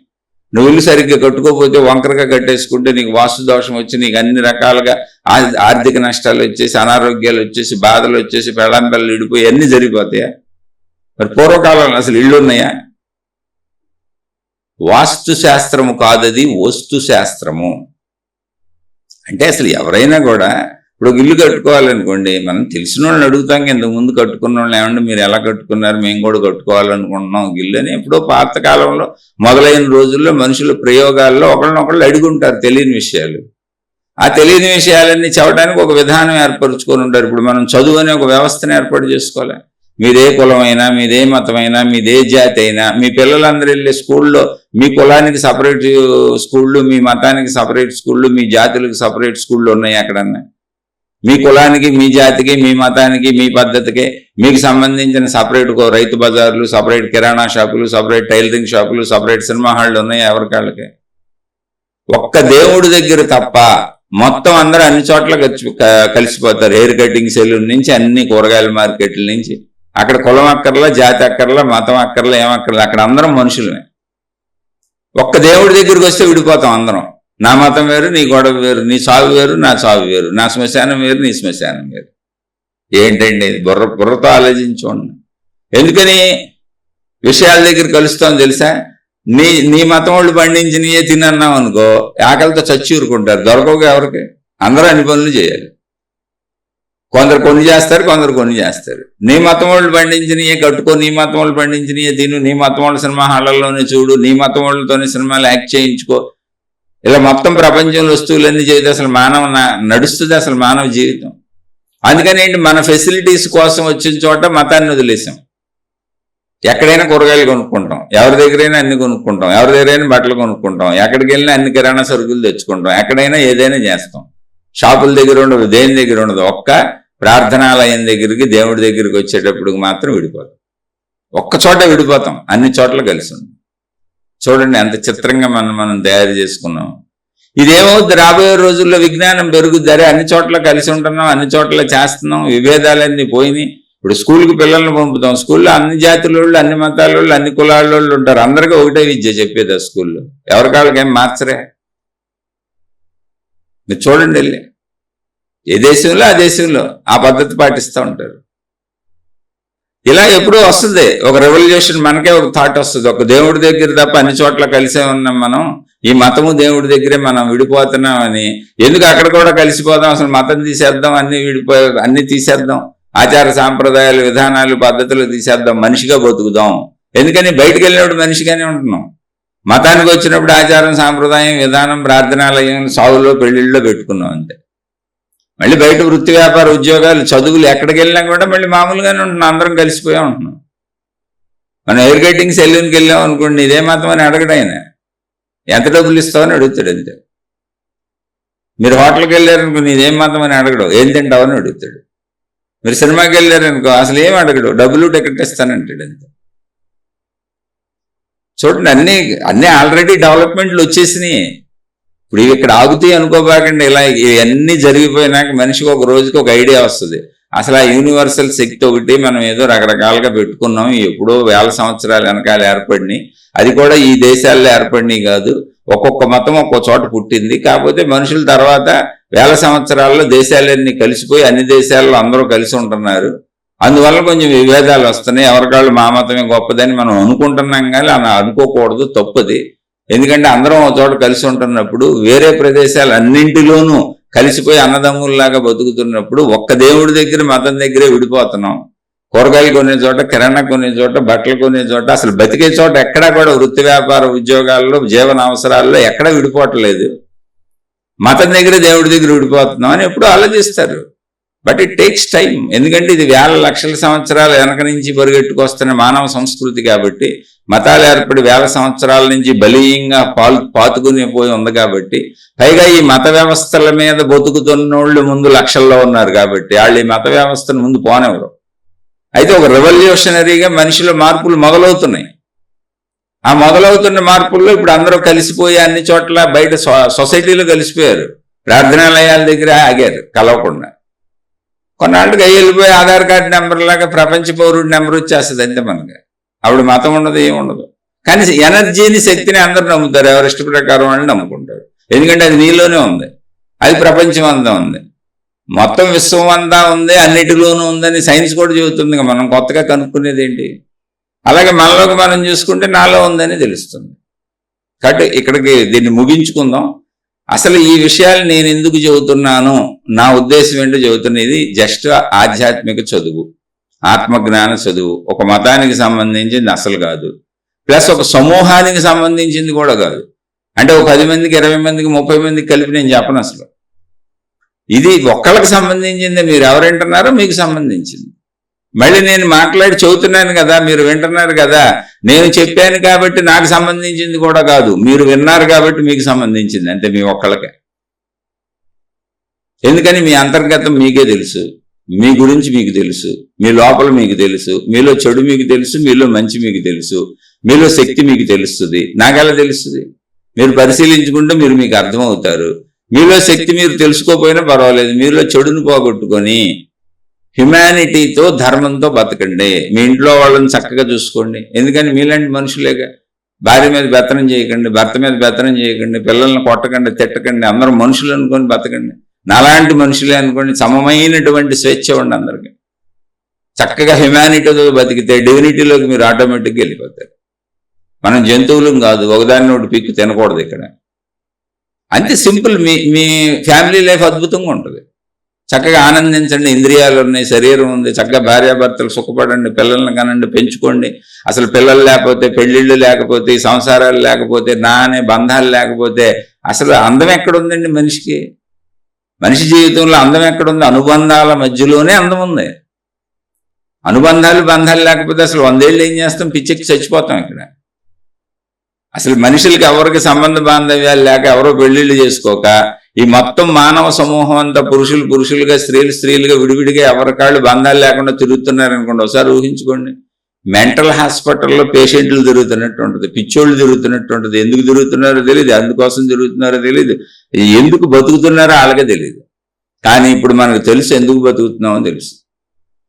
నువ్వు ఇల్లు సరిగ్గా కట్టుకోకపోతే, వంకరగా కట్టేసుకుంటే నీకు వాస్తు దోషం వచ్చి, నీకు అన్ని రకాలుగా ఆర్థిక నష్టాలు వచ్చేసి, అనారోగ్యాలు వచ్చేసి, బాధలు వచ్చేసి, పెళ్ళంపల్లి ఇడిపోయి అన్నీ జరిగిపోతాయా? మరి పూర్వకాలంలో అసలు ఇళ్ళు ఉన్నాయా? వాస్తు శాస్త్రము కాదది, వస్తు శాస్త్రము. అంటే అసలు ఎవరైనా కూడా ఇప్పుడు ఇల్లు కట్టుకోవాలనుకోండి, మనం తెలిసిన వాళ్ళని అడుగుతాం, ఇంతకు ముందు కట్టుకున్న వాళ్ళు ఏమంటే మీరు ఎలా కట్టుకున్నారు, మేము కూడా కట్టుకోవాలనుకుంటున్నాం ఇల్లు అని. ఎప్పుడో పాతకాలంలో మొదలైన రోజుల్లో మనుషుల ప్రయోగాల్లో ఒకళ్ళనొకళ్ళు అడుగుంటారు తెలియని విషయాలు. ఆ తెలియని విషయాలన్నీ చెప్పడానికి ఒక విధానం ఏర్పరచుకొని ఉంటారు. ఇప్పుడు మనం చదువు అనే ఒక వ్యవస్థను ఏర్పాటు చేసుకోవాలి. మీదే కులమైనా, మీదే మతమైనా, మీదే జాతి అయినా, మీ పిల్లలందరూ వెళ్ళే స్కూల్లో మీ కులానికి సపరేట్ స్కూళ్ళు, మీ మతానికి సపరేట్ స్కూళ్ళు, మీ జాతులకు సపరేట్ స్కూళ్ళు ఉన్నాయి ఎక్కడన్నా? మీ కులానికి, మీ జాతికి, మీ మతానికి, మీ పద్ధతికి మీకు సంబంధించిన సపరేట్ రైతు బజార్లు, సపరేట్ కిరాణా షాపులు, సపరేట్ టైలరింగ్ షాపులు, సపరేట్ సినిమా హాళ్ళు ఉన్నాయి ఎవరికాళ్ళకి? ఒక్క దేవుడి దగ్గర తప్ప మొత్తం అందరూ అన్ని చోట్ల కలిసిపోతారు. హెయిర్ కటింగ్ సెలూన్ నుంచి అన్ని కూరగాయల మార్కెట్ల నుంచి. అక్కడ కులం అక్కర్లా, జాతి అక్కర్లా, మతం అక్కర్లా, ఏమక్కర్లా, అక్కడ అందరం మనుషులమే. ఒక్క దేవుడి దగ్గరికి వస్తే విడిపోతాం అందరం. నా మతం వేరు, నీ గొడవ వేరు, నీ సాగు వేరు, నా సాగు వేరు, నా శ్మశానం వేరు, నీ శ్మశానం వేరు. ఏంటండి? బుర్రతో ఆలోచించండి. ఎందుకని విషయాల దగ్గర కలుస్తాం తెలుసా? నీ మతం వాళ్ళు పండించినయే తినన్నాం అనుకో, ఆకలితో చచ్చి ఊరుకుంటారు. దొరకవుగా ఎవరికి? అందరూ అన్ని పనులు చేయాలి. కొందరు కొన్ని చేస్తారు, కొందరు కొన్ని చేస్తారు. నీ మతం వాళ్ళు పండించినయే కట్టుకో, నీ మతం వాళ్ళు పండించినయే తిను, నీ మతం వాళ్ళ సినిమా హాళ్ళల్లోనే చూడు, నీ మతం వాళ్ళతోనే సినిమాలు యాక్ట్ చేయించుకో. ఇలా మొత్తం ప్రపంచంలో వస్తువులన్నీ చేస్తే అసలు నడుస్తుంది అసలు మానవ జీవితం. అందుకని ఏంటి, మన ఫెసిలిటీస్ కోసం వచ్చిన చోట మతాన్ని వదిలేసాం. ఎక్కడైనా కూరగాయలు కొనుక్కుంటాం, ఎవరి దగ్గరైనా అన్ని కొనుక్కుంటాం, ఎవరి దగ్గరైనా బట్టలు కొనుక్కుంటాం, ఎక్కడికి వెళ్ళినా అన్ని కిరాణా సరుకులు తెచ్చుకుంటాం, ఎక్కడైనా ఏదైనా చేస్తాం. షాపుల దగ్గర ఉండదు, దేని దగ్గర ఉండదు. ఒక్క ప్రార్థనాలయం దగ్గరికి, దేవుడి దగ్గరికి వచ్చేటప్పుడు మాత్రం విడిపోతాం. ఒక్క చోట విడిపోతాం, అన్ని చోట్ల కలిసి ఉంది. చూడండి ఎంత చిత్రంగా మనం తయారు చేసుకున్నాం. ఇదేమవుద్ది? రాబోయే రోజుల్లో విజ్ఞానం పెరుగుద్ది. అరే అన్ని చోట్ల కలిసి ఉంటున్నాం, అన్ని చోట్ల చేస్తున్నాం, విభేదాలన్నీ పోయినాయి. ఇప్పుడు స్కూల్కి పిల్లల్ని పంపుతాం, స్కూల్లో అన్ని జాతుల వాళ్ళు, అన్ని మతాల వాళ్ళు, అన్ని కులాల వాళ్ళు ఉంటారు, అందరికీ ఒకటే విద్య చెప్పేది ఆ స్కూల్లో. ఎవరికాళ్ళకి ఏం మార్చరే. మీరు చూడండి వెళ్ళి, ఏ దేశంలో ఆ దేశంలో ఆ పద్ధతి పాటిస్తూ ఉంటారు. ఇలా ఎప్పుడూ వస్తుంది ఒక రెవల్యూషన్, మనకే ఒక థాట్ వస్తుంది, ఒక దేవుడి దగ్గర తప్ప అన్ని చోట్ల కలిసే ఉన్నాం మనం, ఈ మతము దేవుడి దగ్గరే మనం విడిపోతున్నాం అని. ఎందుకు అక్కడ కూడా కలిసిపోదాం, అసలు మతం తీసేద్దాం, అన్ని తీసేద్దాం, ఆచార సాంప్రదాయాలు, విధానాలు, పద్ధతులు తీసేద్దాం, మనిషిగా బతుకుదాం. ఎందుకని బయటకు వెళ్ళినప్పుడు మనిషిగానే ఉంటున్నాం, మతానికి వచ్చినప్పుడు ఆచారం, సాంప్రదాయం, విధానం, ప్రార్థనాలయం, సాగులో, పెళ్లిళ్ళలో పెట్టుకున్నాం అంతే. మళ్ళీ బయట వృత్తి, వ్యాపార, ఉద్యోగాలు, చదువులు ఎక్కడికి వెళ్ళినా కూడా మళ్ళీ మామూలుగానే ఉంటున్నాం, అందరం కలిసిపోయా ఉంటున్నాం. మనం హెయిర్ కటింగ్ సెలూన్కి వెళ్ళాం అనుకోండి, ఇదే మతం అని అడగడు ఆయన, ఎంత డబ్బులు ఇస్తావని అడుగుతాడు అంతే. మీరు హోటల్కి వెళ్ళారనుకోండి, ఇదేం మతం అని అడగడు, ఏం తింటావని అడుగుతాడు. మీరు సినిమాకి వెళ్ళారనుకో, అసలు ఏం అడగడు, డబ్బులు టికెట్ ఇస్తానంటాడు అంతే. చూడండి, అన్నీ ఆల్రెడీ డెవలప్మెంట్లు వచ్చేసినాయి. ఇప్పుడు ఇవి ఇక్కడ ఆగుతాయి అనుకోబాకండి. ఇలా ఇవన్నీ జరిగిపోయినాక మనిషికి ఒక రోజుకి ఒక ఐడియా వస్తుంది, అసలు ఆ యూనివర్సల్ శక్తి ఒకటి మనం ఏదో రకరకాలుగా పెట్టుకున్నాం, ఎప్పుడో వేల సంవత్సరాల వెనకాల ఏర్పడినాయి, అది కూడా ఈ దేశాల్లో ఏర్పడినాయి కాదు, ఒక్కొక్క మతం ఒక్కో చోట పుట్టింది. కాకపోతే మనుషుల తర్వాత వేల సంవత్సరాల్లో దేశాలన్నీ కలిసిపోయి అన్ని దేశాల్లో అందరూ కలిసి ఉంటున్నారు, అందువల్ల కొంచెం విభేదాలు వస్తున్నాయి. ఎవరికాళ్ళు మా మతమే గొప్పదని మనం అనుకుంటున్నాం, కానీ అలా అనుకోకూడదు, తప్పది. ఎందుకంటే అందరం ఒక చోట కలిసి ఉంటున్నప్పుడు, వేరే ప్రదేశాలు అన్నింటిలోనూ కలిసిపోయి అన్నదమ్ముల్లాగా బతుకుతున్నప్పుడు ఒక్క దేవుడి దగ్గర, మతం దగ్గరే విడిపోతున్నాం. కూరగాయలు కొనే చోట, కిరాణా కొనే చోట, బట్టలు కొనే చోట, అసలు బతికే చోట ఎక్కడా కూడా వృత్తి, వ్యాపార, ఉద్యోగాల్లో, జీవన అవసరాల్లో ఎక్కడా విడిపోవట్లేదు. మతం దగ్గర, దేవుడి దగ్గర విడిపోతున్నాం అని ఎప్పుడూ ఆలోచిస్తారు. బట్ ఇట్ టేక్స్ టైం, ఎందుకంటే ఇది వేల లక్షల సంవత్సరాల వెనక నుంచి పరిగెట్టుకొస్తున్న మానవ సంస్కృతి కాబట్టి, మతాలు ఏర్పడి వేల సంవత్సరాల నుంచి బలీయంగా పాతుకుని పోయి ఉంది కాబట్టి, పైగా ఈ మత వ్యవస్థల మీద బతుకుతున్నోళ్ళు ముందు లక్షల్లో ఉన్నారు కాబట్టి వాళ్ళు ఈ మత వ్యవస్థను ముందు పోనెవరు. అయితే ఒక రెవల్యూషనరీగా మనిషిలో మార్పులు మొదలవుతున్నాయి. ఆ మొదలవుతున్న మార్పుల్లో ఇప్పుడు అందరూ కలిసిపోయి అన్ని చోట్ల బయట సొసైటీలో కలిసిపోయారు, ప్రార్థనాలయాల దగ్గర ఆగారు కలవకుండా. కొన్నాళ్ళకి వెళ్ళిపోయి ఆధార్ కార్డు నెంబర్ లాగా ప్రపంచ పౌరుడి నెంబర్ వచ్చేస్తుంది అంతే మనకి. అప్పుడు మతం ఉండదు, ఏముండదు. కానీ ఎనర్జీని, శక్తిని అందరూ నమ్ముతారు, ఎవరి ఇష్ట ప్రకారం అని నమ్ముకుంటారు. ఎందుకంటే అది నీలోనే ఉంది, అది ప్రపంచం అంతా ఉంది, మొత్తం విశ్వం అంతా ఉంది, అన్నిటిలోనూ ఉందని సైన్స్ కూడా చెబుతుంది. మనం కొత్తగా కనుక్కునేది ఏంటి? అలాగే మనలోకి మనం చూసుకుంటే నాలో ఉందని తెలుస్తుంది. కాబట్టి ఇక్కడికి దీన్ని ముగించుకుందాం. అసలు ఈ విషయాలు నేను ఎందుకు చెబుతున్నాను, నా ఉద్దేశం ఏంటో చెబుతున్నది జస్ట్ ఆధ్యాత్మిక చదువు, ఆత్మజ్ఞాన చదువు. ఒక మతానికి సంబంధించింది అసలు కాదు, ప్లస్ ఒక సమూహానికి సంబంధించింది కూడా కాదు. అంటే ఒక 10 మందికి, 20 మందికి, 30 మందికి కలిపి నేను చెప్పను. అసలు ఇది ఒక్కళ్ళకి సంబంధించింది, మీరు ఎవరు వింటున్నారో మీకు సంబంధించింది. మళ్ళీ నేను మాట్లాడి చెబుతున్నాను కదా, మీరు వింటున్నారు కదా, నేను చెప్పాను కాబట్టి నాకు సంబంధించింది కూడా కాదు, మీరు విన్నారు కాబట్టి మీకు సంబంధించింది అంతే, మీ ఒక్కళ్ళకే. ఎందుకని మీ అంతర్గతం మీకే తెలుసు, మీ గురించి మీకు తెలుసు, మీ లోపల మీకు తెలుసు, మీలో చెడు మీకు తెలుసు, మీలో మంచి మీకు తెలుసు, మీలో శక్తి మీకు తెలుస్తుంది. నాకెలా తెలుస్తుంది? మీరు పరిశీలించుకుంటే మీకు అర్థమవుతారు. మీలో శక్తి మీరు తెలుసుకోపోయినా పర్వాలేదు, మీలో చెడును పోగొట్టుకొని హ్యుమానిటీతో, ధర్మంతో బతకండి. మీ ఇంట్లో వాళ్ళని చక్కగా చూసుకోండి. ఎందుకని మీలాంటి మనుషులేగా. భార్య మీద బెత్తనం చేయకండి, భర్త మీద బెత్తనం చేయకండి, పిల్లల్ని కొట్టకండి, తిట్టకండి, అందరూ మనుషులు అనుకొని బతకండి. నాలాంటి మనుషులే అనుకోండి, సమమైనటువంటి స్వేచ్ఛ ఉండి అందరికీ. చక్కగా హ్యుమానిటీతో బతికితే డివినిటీలోకి మీరు ఆటోమేటిక్గా వెళ్ళిపోతారు. మనం జంతువులం కాదు, ఒకదాన్ని ఒకటి పిక్కు తినకూడదు ఇక్కడ. అంతే సింపుల్. మీ ఫ్యామిలీ లైఫ్ అద్భుతంగా ఉంటుంది. చక్కగా ఆనందించండి, ఇంద్రియాలు ఉన్నాయి, శరీరం ఉంది, చక్కగా భార్యాభర్తలు సుఖపడండి, పిల్లల్ని కనండి, పెంచుకోండి. అసలు పిల్లలు లేకపోతే, పెళ్ళిళ్ళు లేకపోతే, సంసారాలు లేకపోతే, అనే బంధాలు లేకపోతే అసలు అందం ఎక్కడుందండి మనిషికి? మనిషి జీవితంలో అందం ఎక్కడుంది? అనుబంధాల మధ్యలోనే అందం ఉంది. అనుబంధాలు, బంధాలు లేకపోతే అసలు 100 ఏళ్ళు ఏం చేస్తాం? పిచ్చెక్కి చచ్చిపోతాం ఇక్కడ. అసలు మనుషులకి ఎవరికి సంబంధ బాంధవ్యాలు లేక, ఎవరో పెళ్లిళ్ళు చేసుకోక, ఈ మొత్తం మానవ సమూహం అంతా పురుషులు పురుషులుగా, స్త్రీలు స్త్రీలుగా, విడివిడిగా ఎవరికాళ్ళు బంధాలు లేకుండా తిరుగుతున్నారనుకోండి. ఒకసారి ఊహించుకోండి. మెంటల్ హాస్పిటల్లో పేషెంట్లు తిరుగుతున్నట్టు ఉంటుంది, పిచ్చోళ్ళు తిరుగుతున్నట్టు ఉంటుంది. ఎందుకు తిరుగుతున్నారో తెలియదు, అందుకోసం తిరుగుతున్నారో తెలియదు, ఎందుకు బతుకుతున్నారో వాళ్ళకే తెలియదు. కానీ ఇప్పుడు మనకు తెలుసు ఎందుకు బతుకుతున్నామో తెలుసు.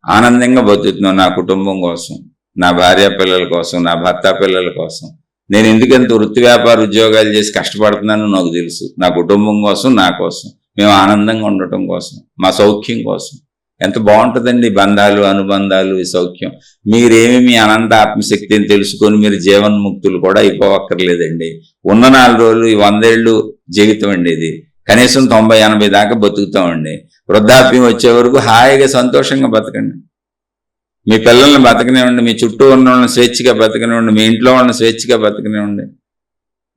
ఆనందంగా బతుకుతున్నాను నా కుటుంబం కోసం, నా భార్య పిల్లల కోసం, నా భర్త పిల్లల కోసం. నేను ఎందుకంత వృత్తి వ్యాపార ఉద్యోగాలు చేసి కష్టపడుతున్నానో నాకు తెలుసు. నా కుటుంబం కోసం, నా కోసం, మేము ఆనందంగా ఉండటం కోసం, మా సౌఖ్యం కోసం. ఎంత బాగుంటుందండి బంధాలు, అనుబంధాలు, ఈ సౌఖ్యం. మీరేమి మీ అనంత ఆత్మశక్తిని తెలుసుకొని మీరు జీవన్ముక్తులు కూడా అయిపోవక్కర్లేదండి. ఉన్న 4 రోజులు, ఈ 100 ఏళ్ళు జీవితం అండి ఇది. కనీసం 90-80 దాకా బతుకుతామండి. వృద్ధాప్యం వచ్చే వరకు హాయిగా సంతోషంగా బతకండి. మీ పిల్లల్ని బతకనివ్వండి, మీ చుట్టూ ఉన్న వాళ్ళని స్వేచ్ఛగా బతకనివ్వండి, మీ ఇంట్లో వాళ్ళని స్వేచ్ఛగా బతకనివ్వండి,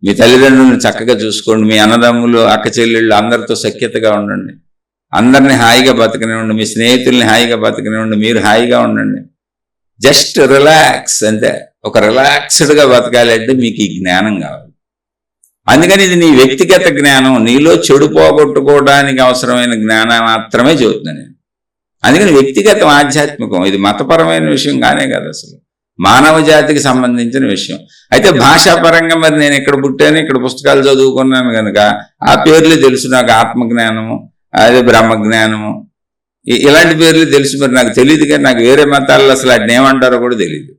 మీ తల్లిదండ్రులను చక్కగా చూసుకోండి, మీ అన్నదమ్ములు అక్క చెల్లెళ్ళు అందరితో సఖ్యతగా ఉండండి, అందరినీ హాయిగా బతకనివ్వండి, మీ స్నేహితుల్ని హాయిగా బతకనివ్వండి, మీరు హాయిగా ఉండండి. జస్ట్ రిలాక్స్ అంతే. ఒక రిలాక్స్డ్గా బతకాలి అంటే మీకు ఈ జ్ఞానం కావాలి. అందుకని ఇది నీ వ్యక్తిగత జ్ఞానం, నీలో చెడు పోగొట్టుకోవడానికి అవసరమైన జ్ఞానం మాత్రమే చెబుతున్నాను నేను. అందుకని వ్యక్తిగతం ఆధ్యాత్మికం, ఇది మతపరమైన విషయం కానే కాదు, అసలు మానవ జాతికి సంబంధించిన విషయం. అయితే భాషాపరంగా మరి నేను ఇక్కడ పుట్టాను, ఇక్కడ పుస్తకాలు చదువుకున్నాను కనుక ఆ పేర్లు తెలుసు నాకు. ఆత్మజ్ఞానము, అదే బ్రహ్మజ్ఞానము, ఇలాంటి పేర్లు తెలుసు. మరి నాకు తెలియదు, కానీ నాకు వేరే మతాల్లో అసలు వాటిని ఏమంటారో కూడా తెలియదు.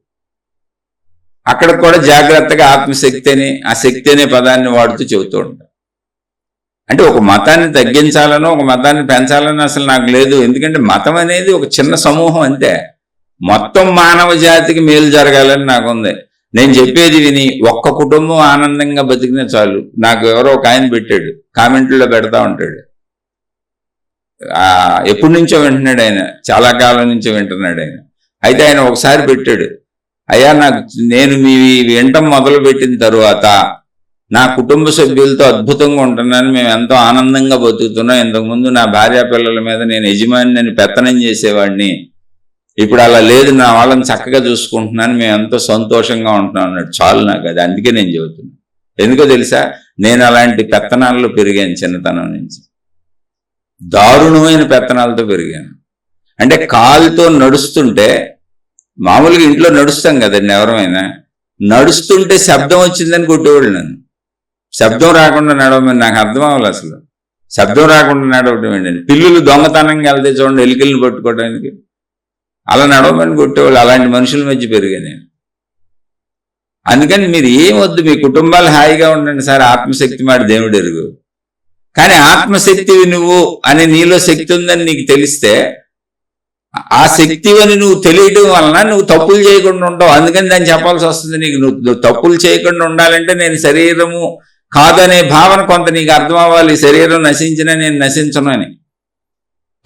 అక్కడ కూడా జాగ్రత్తగా ఆత్మశక్తి అని, ఆ శక్తి అనే పదాన్ని వాడుతూ చెబుతూ ఉంటాను. అంటే ఒక మతాన్ని తగ్గించాలనో ఒక మతాన్ని పెంచాలనో అసలు నాకు లేదు. ఎందుకంటే మతం అనేది ఒక చిన్న సమూహం అంతే. మొత్తం మానవ జాతికి మేలు జరగాలని నాకుంది. నేను చెప్పేది విని ఒక్క కుటుంబం ఆనందంగా బతికినా చాలు. నాకు ఎవరో ఒక ఆయన పెట్టాడు, కామెంట్లో పెడతా ఉంటాడు. ఎప్పటి నుంచో వింటున్నాడు ఆయన, చాలా కాలం నుంచో వింటున్నాడు ఆయన. అయితే ఆయన ఒకసారి పెట్టాడు, అయ్యా నేను మీ వింటం మొదలు పెట్టిన తరువాత నా కుటుంబ సభ్యులతో అద్భుతంగా ఉంటున్నాను, మేము ఎంతో ఆనందంగా బతుకుతున్నాం. ఇంతకుముందు నా భార్య పిల్లల మీద నేను యజమాని పెత్తనం చేసేవాడిని, ఇప్పుడు అలా లేదు, నా వాళ్ళని చక్కగా చూసుకుంటున్నాను, మేము ఎంతో సంతోషంగా ఉంటున్నాం అన్నాడు. చాలు నాకు అది. అందుకే నేను చెబుతున్నాను. ఎందుకో తెలుసా, నేను అలాంటి పెత్తనాల్లో పెరిగాను. చిన్నతనం నుంచి దారుణమైన పెత్తనాలతో పెరిగాను. అంటే కాలుతో నడుస్తుంటే, మామూలుగా ఇంట్లో నడుస్తాం కదండి ఎవరైనా, నడుస్తుంటే శబ్దం వచ్చిందని కొట్టేవాళ్ళు నన్ను. శబ్దం రాకుండా నడవమని నాకు అర్థం అవ్వాలి అసలు. శబ్దం రాకుండా నడవటం ఏంటండి. పిల్లులు దొంగతనంగా వెళ్తే చూడండి ఎలికలను పట్టుకోవడానికి, అలా నడవమని కొట్టేవాళ్ళు. అలాంటి మనుషుల మధ్య పెరిగా నేను. అందుకని మీరు ఏమొద్దు, మీ కుటుంబాలు హాయిగా ఉండండి సార్. ఆత్మశక్తి మాట దేవుడు ఎరుగు. కానీ ఆత్మశక్తివి నువ్వు అని, నీలో శక్తి ఉందని నీకు తెలిస్తే, ఆ శక్తివని నువ్వు తెలియటం వలన నువ్వు తప్పులు చేయకుండా ఉంటావు. అందుకని దాన్ని చెప్పాల్సి వస్తుంది నీకు. నువ్వు తప్పులు చేయకుండా ఉండాలంటే నేను శరీరము కాదనే భావన కొంత నీకు అర్థం అవ్వాలి. శరీరం నశించినా నేను నశించను అని.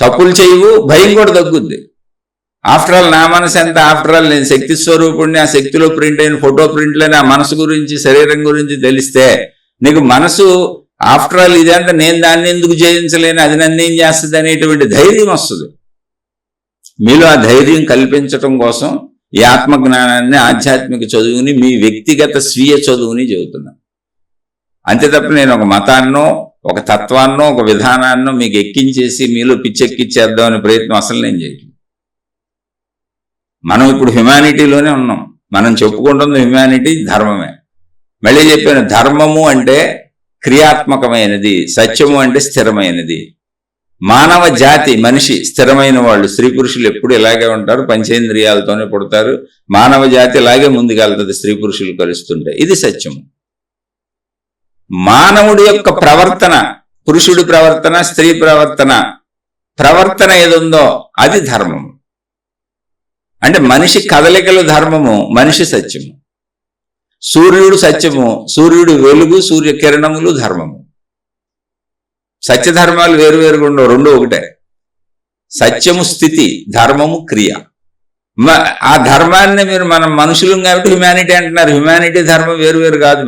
తప్పులు చేయవు, భయం కూడా తగ్గుద్ది. ఆఫ్టర్ ఆల్ నా మనసు ఎంత, ఆఫ్టర్ ఆల్ నేను శక్తి స్వరూపుడిని, ఆ శక్తిలో ప్రింట్ అయిన ఫోటో ప్రింట్లని ఆ మనసు గురించి, శరీరం గురించి తెలిస్తే నీకు మనసు ఆఫ్టర్ ఆల్ ఇదంతా నేను దాన్ని ఎందుకు జయించలేను, అది నన్ను ఏం చేస్తుంది అనేటువంటి ధైర్యం వస్తుంది. మీలో ఆ ధైర్యం కల్పించటం కోసం ఈ ఆత్మజ్ఞానాన్ని, ఆధ్యాత్మిక చదువుని, మీ వ్యక్తిగత స్వీయ చదువుని చెబుతున్నాను. అంతే తప్ప నేను ఒక మతాన్నో, ఒక తత్వాన్నో, ఒక విధానాన్నో మీకు ఎక్కించేసి మీలో పిచ్చెక్కిచ్చేద్దాం అనే ప్రయత్నం అసలు నేను చేయట్లేదు. మనం ఇప్పుడు హ్యుమానిటీలోనే ఉన్నాం. మనం చెప్పుకుంటుంది హ్యుమానిటీ, ధర్మమే. మళ్ళీ చెప్పాను, ధర్మము అంటే క్రియాత్మకమైనది, సత్యము అంటే స్థిరమైనది. మానవ జాతి, మనిషి స్థిరమైన వాళ్ళు. స్త్రీ పురుషులు ఎప్పుడు ఇలాగే ఉంటారు, పంచేంద్రియాలతోనే పుడతారు. మానవ జాతి ఇలాగే ముందుకెళ్తుంది స్త్రీ పురుషులు కలుస్తుంటే. ఇది సత్యము. మానవుడి యొక్క ప్రవర్తన, పురుషుడి ప్రవర్తన, స్త్రీ ప్రవర్తన ఏదుందో అది ధర్మము. అంటే మనిషి కదలికలు ధర్మము, మనిషి సత్యము. సూర్యుడు సత్యము, సూర్యుడు వెలుగు, సూర్యకిరణములు ధర్మము. సత్యధర్మాలు వేరువేరుగా ఉండవు, రెండు ఒకటే. సత్యము స్థితి, ధర్మము క్రియ. ఆ ధర్మాన్ని మీరు, మనం మనుషులం కాబట్టి హ్యుమానిటీ అంటున్నారు. హ్యుమానిటీ ధర్మం వేరువేరు కాదు.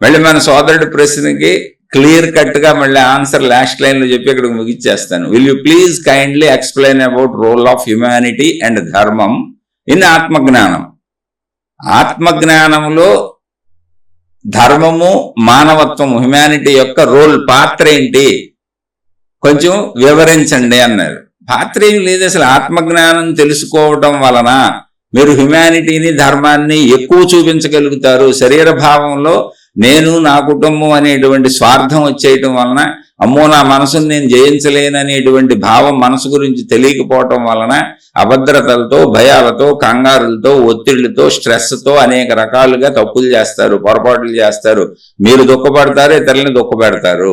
మళ్ళీ మన సోదరుడి ప్రశ్నకి క్లియర్ కట్ గా మళ్ళీ ఆన్సర్ లాస్ట్ లైన్ లో చెప్పి ఇక్కడ ముగిచ్చేస్తాను. Will you please kindly explain about role of humanity and dharmam in atmajnanam. ఆత్మజ్ఞానంలో ధర్మము, మానవత్వము, హ్యుమానిటీ యొక్క రోల్, పాత్ర ఏంటి కొంచెం వివరించండి అన్నారు. పాత్ర ఏమి లేదు అసలు. ఆత్మజ్ఞానం తెలుసుకోవటం వలన మీరు హ్యుమానిటీని, ధర్మాన్ని ఎక్కువ చూపించగలుగుతారు. శరీర భావంలో నేను నా కుటుంబం అనేటువంటి స్వార్థం వచ్చేయటం వలన, అమ్మో నా మనసును నేను జయించలేననేటువంటి భావం మనసు గురించి తెలియకపోవటం వలన అభద్రతలతో, భయాలతో, కంగారులతో, ఒత్తిళ్లతో, స్ట్రెస్తో అనేక రకాలుగా తప్పులు చేస్తారు, పొరపాట్లు చేస్తారు. మీరు దుఃఖపడతారు, ఇతరులని దుఃఖపెడతారు.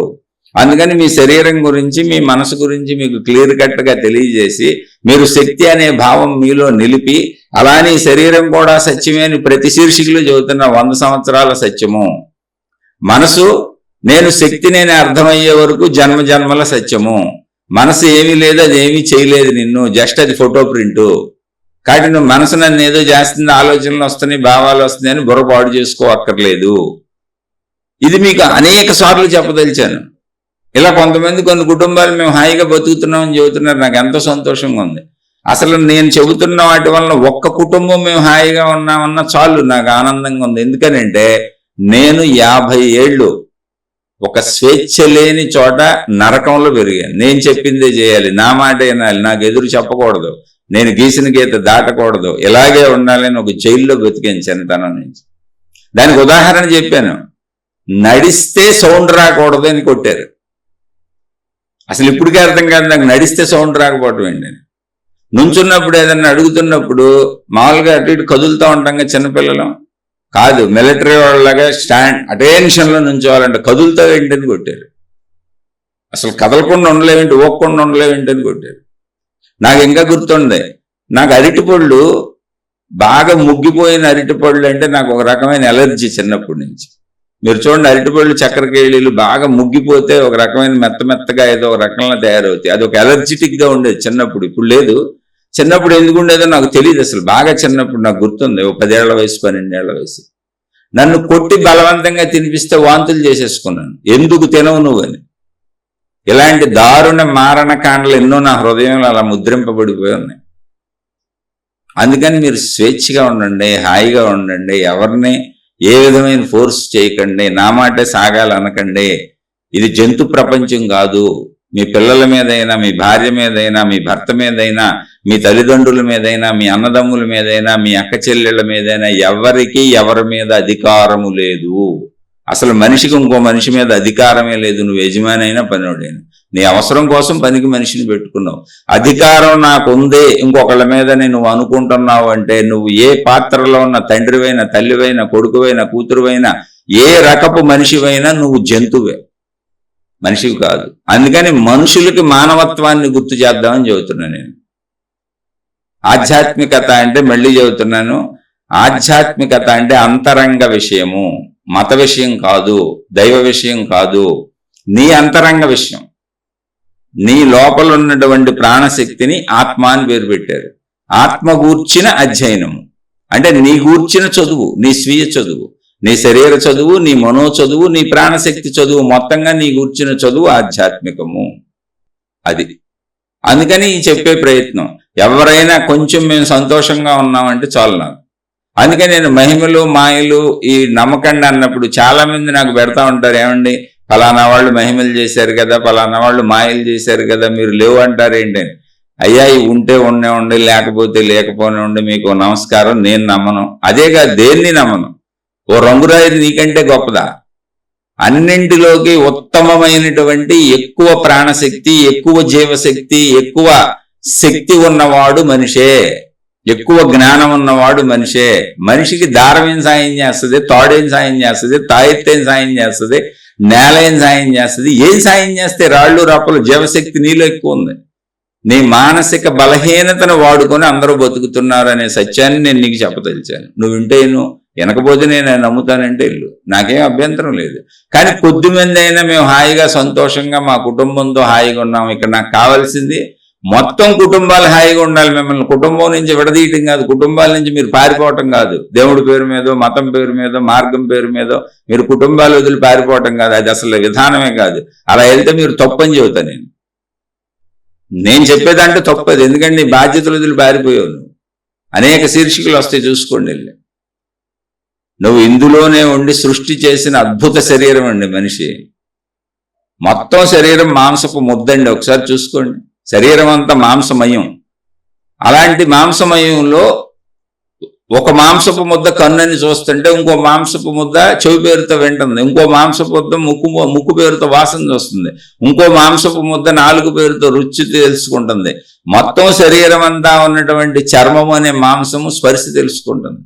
అందుకని మీ శరీరం గురించి, మీ మనసు గురించి మీకు క్లియర్ కట్గా తెలియజేసి, మీరు శక్తి అనే భావం మీలో నిలిపి, అలానే శరీరం కూడా సత్యమే అని ప్రతి శీర్షికలు చెబుతున్న 100 సంవత్సరాల సత్యము. మనసు నేను శక్తిని అర్థమయ్యే వరకు జన్మ జన్మల సత్యము. మనసు ఏమీ లేదు, అది ఏమీ చేయలేదు నిన్ను, జస్ట్ అది ఫోటో ప్రింటు. కాబట్టి నువ్వు మనసు నన్ను ఏదో చేస్తుంది, ఆలోచనలు వస్తున్నాయి, భావాలు వస్తున్నాయని బుర్రపాటు చేసుకోవక్కర్లేదు. ఇది మీకు అనేక సార్లు చెప్పదలిచాను. ఇలా కొంతమంది కొన్ని కుటుంబాలు మేము హాయిగా బతుకుతున్నామని చెబుతున్నారు. నాకు ఎంతో సంతోషంగా ఉంది. అసలు నేను చెబుతున్న వాటి వలన ఒక్క కుటుంబం మేము హాయిగా ఉన్నామన్నా చాలు, నాకు ఆనందంగా ఉంది. ఎందుకనంటే నేను 50 ఏళ్ళు ఒక స్వేచ్ఛ లేని చోట నరకంలో పెరిగాను. నేను చెప్పిందే చేయాలి, నా మాట వినాలి, నాకు ఎదురు చెప్పకూడదు, నేను గీసిన గీత దాటకూడదు, ఇలాగే ఉండాలని ఒక జైల్లో బతికాను చిన్నతనం నుంచి. దానికి ఉదాహరణ చెప్పాను. నడిస్తే సౌండ్ రాకూడదు అని కొట్టారు. అసలు ఇప్పటికే అర్థం కాదు నాకు నడిస్తే సౌండ్ రాకపోవటం ఏంటి. నుంచున్నప్పుడు ఏదన్నా అడుగుతున్నప్పుడు మామూలుగా అటు ఇటు కదులుతూ ఉంటాం చిన్నపిల్లలు, కాదు మిలిటరీ వాళ్ళలాగా స్టాండ్ అటెన్షన్లో నుంచోవాలంటే కదులుతావు ఏంటని కొట్టారు. అసలు కదలకుండా ఉండలేవేంటి, ఓక్కుండా ఉండలేవేంటని కొట్టారు. నాకు ఇంకా గుర్తుంది, నాకు అరటిపళ్ళు బాగా ముగ్గిపోయిన అరటిపళ్ళు అంటే నాకు ఒక రకమైన ఎలర్జీ చిన్నప్పటి నుంచి. మీరు చూడండి, అరటిపళ్ళు చక్కెరకేళీలు బాగా ముగ్గిపోతే ఒక రకమైన మెత్తగా ఏదో ఒక రకంగా తయారవుతాయి. అది ఒక ఎలర్జిటిక్గా ఉండేది చిన్నప్పుడు. ఇప్పుడు లేదు. చిన్నప్పుడు ఎందుకు ఉండేదో నాకు తెలియదు. అసలు బాగా చిన్నప్పుడు నాకు గుర్తుంది, 10 ఏళ్ల వయసు 12 ఏళ్ల వయసు. నన్ను కొట్టి బలవంతంగా తినిపిస్తే వాంతులు చేసేసుకున్నాను. ఎందుకు తినవు నువ్వు అని. ఇలాంటి దారుణ మారణ కాండలు ఎన్నో నా హృదయంలో అలా ముద్రింపబడిపోయి ఉన్నాయి. అందుకని మీరు స్వేచ్ఛగా ఉండండి, హాయిగా ఉండండి, ఎవరిని ఏ విధమైన ఫోర్స్ చేయకండి, నా మాటే సాగాలనకండి. ఇది జంతు ప్రపంచం కాదు. మీ పిల్లల మీదైనా, మీ భార్య మీదైనా, మీ భర్త మీదైనా, మీ తల్లిదండ్రుల మీదైనా, మీ అన్నదమ్ముల మీదైనా, మీ అక్క చెల్లెళ్ళ మీదైనా ఎవరికి ఎవరి మీద అధికారము లేదు. అసలు మనిషికి ఇంకో మనిషి మీద అధికారమే లేదు. నువ్వు యజమాని అయినా పనివాడైనా నీ అవసరం కోసం పనికి మనిషిని పెట్టుకున్నావు. అధికారం నాకు ఉంది ఇంకొకళ్ళ మీద నువ్వు అనుకుంటున్నావు అంటే నువ్వు ఏ పాత్రలో ఉన్న తండ్రివైనా, తల్లివైనా, కొడుకువైనా, కూతురువైనా, ఏ రకపు మనిషివైనా నువ్వు జంతువే, మనిషివి కాదు. అందుకని మనుషులకి మానవత్వాన్ని గుర్తు చేద్దామని చెబుతున్నా నేను. ఆధ్యాత్మికత అంటే మళ్ళీ చెబుతున్నాను, ఆధ్యాత్మికత అంటే అంతరంగ విషయము, మత విషయం కాదు, దైవ విషయం కాదు, నీ అంతరంగ విషయం. నీ లోపల ఉన్నటువంటి ప్రాణశక్తిని ఆత్మ అని పేరు పెట్టారు. ఆత్మ గూర్చిన అధ్యయనము అంటే నీ గూర్చిన చదువు, నీ స్వీయ చదువు, నీ శరీర చదువు, నీ మనో చదువు, నీ ప్రాణశక్తి చదువు, మొత్తంగా నీ గూర్చిన చదువు ఆధ్యాత్మికము. అది అందుకని చెప్పే ప్రయత్నం. ఎవరైనా కొంచెం మేము సంతోషంగా ఉన్నామంటే చాలు నాకు. అందుకని నేను మహిమలు, మాయలు ఈ నమ్మకండి అన్నప్పుడు చాలా మంది నాకు పెడతా ఉంటారు, ఏమండి ఫలానా వాళ్ళు మహిమలు చేశారు కదా, ఫలానా వాళ్ళు మాయలు చేశారు కదా, మీరు లేవు అంటారు ఏంటని. అయ్యా ఇవి ఉంటే ఉండి లేకపోతే లేకపోనే ఉండి మీకు నమస్కారం, నేను నమ్మను. అదేగా దేన్ని నమ్మను. ఓ రంగురాయి నీకంటే గొప్పదా? అన్నింటిలోకి ఉత్తమమైనటువంటి ఎక్కువ ప్రాణశక్తి, ఎక్కువ జీవశక్తి, ఎక్కువ శక్తి ఉన్నవాడు మనిషే, ఎక్కువ జ్ఞానం ఉన్నవాడు మనిషే. మనిషికి దారం ఏం సాయం చేస్తుంది, తోడేం సాయం చేస్తుంది, తాయెత్తేం సాయం చేస్తుంది, నేల ఏం సాయం చేస్తుంది, ఏం సాయం చేస్తే రాళ్ళు రప్పలు. జీవశక్తి నీలో ఎక్కువ ఉంది. నీ మానసిక బలహీనతను వాడుకొని అందరూ బతుకుతున్నారు అనే సత్యాన్ని నేను నీకు చెప్పదలిచాను. నువ్వు వింటే వినకపోతే నేను నమ్ముతానంటే ఇల్లు, నాకేం అభ్యంతరం లేదు. కానీ కొద్దిమంది అయినా మేము హాయిగా సంతోషంగా మా కుటుంబంతో హాయిగా ఉన్నాం. ఇక్కడ నాకు కావాల్సింది మొత్తం కుటుంబాలు హాయిగా ఉండాలి. మిమ్మల్ని కుటుంబం నుంచి విడదీయటం కాదు, కుటుంబాల నుంచి మీరు పారిపోవటం కాదు. దేవుడి పేరు మీదో, మతం పేరు మీదో, మార్గం పేరు మీదో మీరు కుటుంబాలు వదిలి పారిపోవటం కాదు. అది అసలు విధానమే కాదు. అలా వెళ్తే మీరు తప్పని చెబుతాను నేను చెప్పేదంటే తప్పదు. ఎందుకంటే నీ బాధ్యతలు వదిలి పారిపోయావు నువ్వు. అనేక శీర్షికలు వస్తాయి, చూసుకోండి వెళ్ళి. నువ్వు ఇందులోనే ఉండి సృష్టి చేసిన అద్భుత శరీరం అండి మనిషి. మొత్తం శరీరం మాంసపు ముద్దండి, ఒకసారి చూసుకోండి. శరీరం అంతా మాంసమయం. అలాంటి మాంసమయంలో ఒక మాంసపు ముద్ద కన్నుని చూస్తుంటే ఇంకో మాంసపు ముద్ద చెవి పేరుతో వింటుంది, ఇంకో మాంసపు ముద్ద ముక్కు పేరుతో వాసన చూస్తుంది, ఇంకో మాంసపు ముద్ద నాలుగు పేరుతో రుచి తెలుసుకుంటుంది. మొత్తం శరీరం అంతా ఉన్నటువంటి చర్మము అనే మాంసము స్పర్శ తెలుసుకుంటుంది.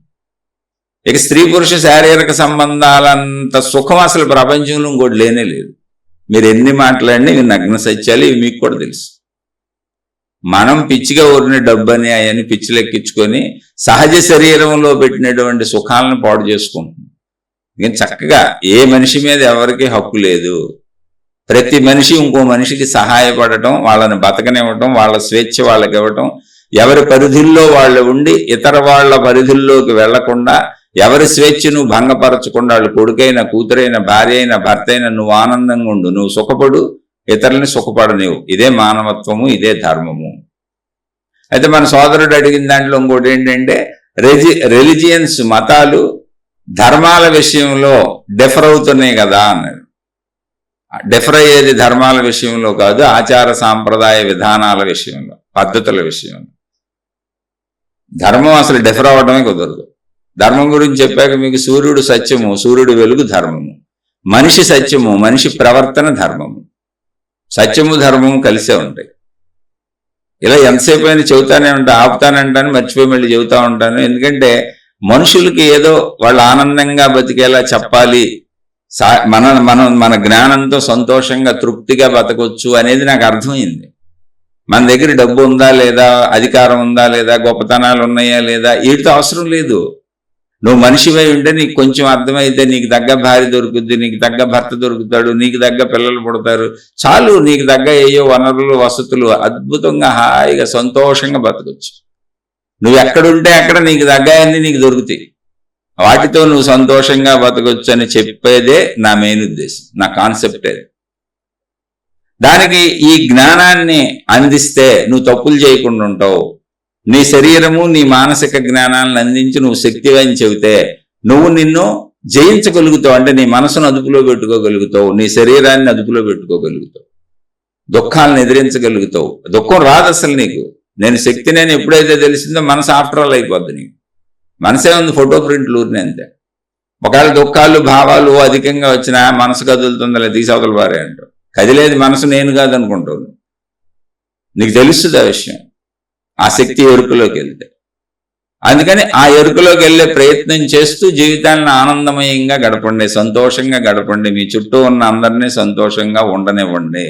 ఇక స్త్రీ పురుష శారీరక సంబంధాలంత సుఖం అసలు ప్రపంచంలో ఇంకోటి లేనే లేదు. మీరు ఎన్ని మాట్లాడినా ఇవి నగ్న సత్యాలు, ఇవి మీకు కూడా తెలుసు. మనం పిచ్చిగా ఊరిన డబ్బని అవన్నీ పిచ్చిలెక్కించుకొని సహజ శరీరంలో పెట్టినటువంటి సుఖాలను పాడు చేసుకుంటుంది. ఇంకా చక్కగా ఏ మనిషి మీద ఎవరికి హక్కు లేదు. ప్రతి మనిషి ఇంకో మనిషికి సహాయపడటం, వాళ్ళని బతకనివ్వటం, వాళ్ళ స్వేచ్ఛ వాళ్ళకి ఇవ్వటం, ఎవరి పరిధుల్లో వాళ్ళు ఉండి ఇతర వాళ్ళ పరిధుల్లోకి వెళ్లకుండా, ఎవరి స్వేచ్ఛను భంగపరచకుండా, వాళ్ళు కొడుకైన కూతురైన భార్య అయిన భర్త అయినా నువ్వు ఆనందంగా ఉండు, నువ్వు సుఖపడు, ఇతరులని సుఖపడనివ్వు. ఇదే మానవత్వము, ఇదే ధర్మము. అయితే మన సోదరుడు అడిగిన దాంట్లో ఇంకోటి ఏంటంటే రిలిజియన్స్ మతాలు ధర్మాల విషయంలో డిఫర్ అవుతున్నాయి కదా అన్నాడు. డిఫర్ అయ్యేది ధర్మాల విషయంలో కాదు, ఆచార సాంప్రదాయ విధానాల విషయంలో, పద్ధతుల విషయంలో. ధర్మం అసలు డిఫర్ అవ్వడమే కుదరదు. ధర్మం గురించి చెప్పాక మీకు సూర్యుడు సత్యము, సూర్యుడు వెలుగు ధర్మము, మనిషి సత్యము, మనిషి ప్రవర్తన ధర్మము. సత్యము ధర్మము కలిసే ఉంటాయి. ఇలా ఎంతసేపు అయినా చెబుతానే ఉంటాను, ఆపుతానంటాను, మర్చిపోయి మళ్ళీ చెబుతా ఉంటాను. ఎందుకంటే మనుషులకి ఏదో వాళ్ళు ఆనందంగా బతికేలా చెప్పాలి, మన జ్ఞానంతో సంతోషంగా తృప్తిగా బతకొచ్చు అనేది నాకు అర్థమైంది. మన దగ్గర డబ్బు ఉందా లేదా, అధికారం ఉందా లేదా, గొప్పతనాలు ఉన్నాయా లేదా, వీటితో అవసరం లేదు. నువ్వు మనిషివై ఉంటే నీకు కొంచెం అర్థమైతే నీకు తగ్గ భార్య దొరుకుద్ది, నీకు తగ్గ భర్త దొరుకుతాడు, నీకు తగ్గ పిల్లలు పుడతారు, చాలు. నీకు తగ్గ ఏయో వనరులు వసతులు, అద్భుతంగా హాయిగా సంతోషంగా బతకొచ్చు. నువ్వు ఎక్కడుంటే అక్కడ నీకు తగ్గవన్నీ నీకు దొరుకుతాయి. వాటితో నువ్వు సంతోషంగా బతకొచ్చు అని చెప్పేదే నా మెయిన్ ఉద్దేశం, నా కాన్సెప్ట్ అది. దానికి ఈ జ్ఞానాన్ని అందిస్తే నువ్వు తప్పులు చేయకుండా ఉంటావు. నీ శరీరము నీ మానసిక జ్ఞానాలను అందించి నువ్వు శక్తివని చెబితే నువ్వు నిన్ను జయించగలుగుతావు. అంటే నీ మనసును అదుపులో పెట్టుకోగలుగుతావు, నీ శరీరాన్ని అదుపులో పెట్టుకోగలుగుతావు, దుఃఖాలను ఎదిరించగలుగుతావు. దుఃఖం రాదు అసలు నీకు. నేను శక్తి నేను ఎప్పుడైతే తెలిసిందో మనసు ఆఫ్టర్ ఆల్ అయిపోద్ది. నీకు మనసే ఉంది, ఫోటో ప్రింట్లు ఊరినే అంతే. ఒకవేళ దుఃఖాలు భావాలు అధికంగా వచ్చినా మనసు కదులుతుందిలే, తీసవతల వారే అంటావు. కదిలేది మనసు, నేను కాదనుకుంటావు. నీకు తెలుస్తుంది ఆ విషయం, ఆ శక్తి ఎరుకలోకి వెళ్తే. అందుకని ఆ ఎరుకలోకి వెళ్ళే ప్రయత్నం చేస్తూ జీవితాన్ని ఆనందమయంగా గడపండి, సంతోషంగా గడపండి. మీ చుట్టూ ఉన్న అందరినీ సంతోషంగా ఉండనివ్వండి.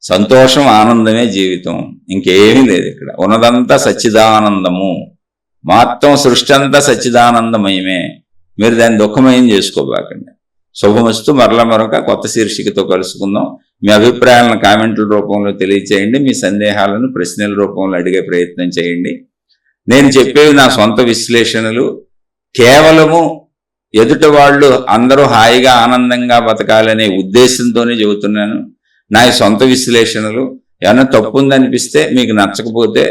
సంతోషం ఆనందమే జీవితం, ఇంకేమీ లేదు. ఇక్కడ ఉన్నదంతా సచ్చిదానందము, మొత్తం సృష్టి అంతా సచ్చిదానందమయమే. మీరు దాన్ని దుఃఖమయం చేసుకోబాకండి. శుభమస్తు. మరొక కొత్త శీర్షికతో కలుసుకుందాం. మీ అభిప్రాయాలను కామెంట్ల రూపంలో తెలియచేయండి. మీ సందేహాలను ప్రశ్నల రూపంలో అడిగే ప్రయత్నం చేయండి. నేను చెప్పేవి నా సొంత విశ్లేషణలు. కేవలము ఎదుటి వాళ్ళు అందరూ హాయిగా ఆనందంగా బతకాలనే ఉద్దేశంతోనే చెబుతున్నాను. నా సొంత విశ్లేషణలు. ఏమన్నా తప్పు ఉందనిపిస్తే, మీకు నచ్చకపోతే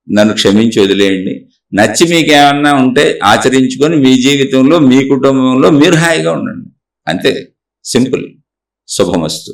నన్ను క్షమించి వదిలేయండి. నచ్చి మీకు ఏమన్నా ఉంటే ఆచరించుకొని మీ జీవితంలో, మీ కుటుంబంలో మీరు హాయిగా ఉండండి. అంతే, సింపుల్. శుభమస్తు.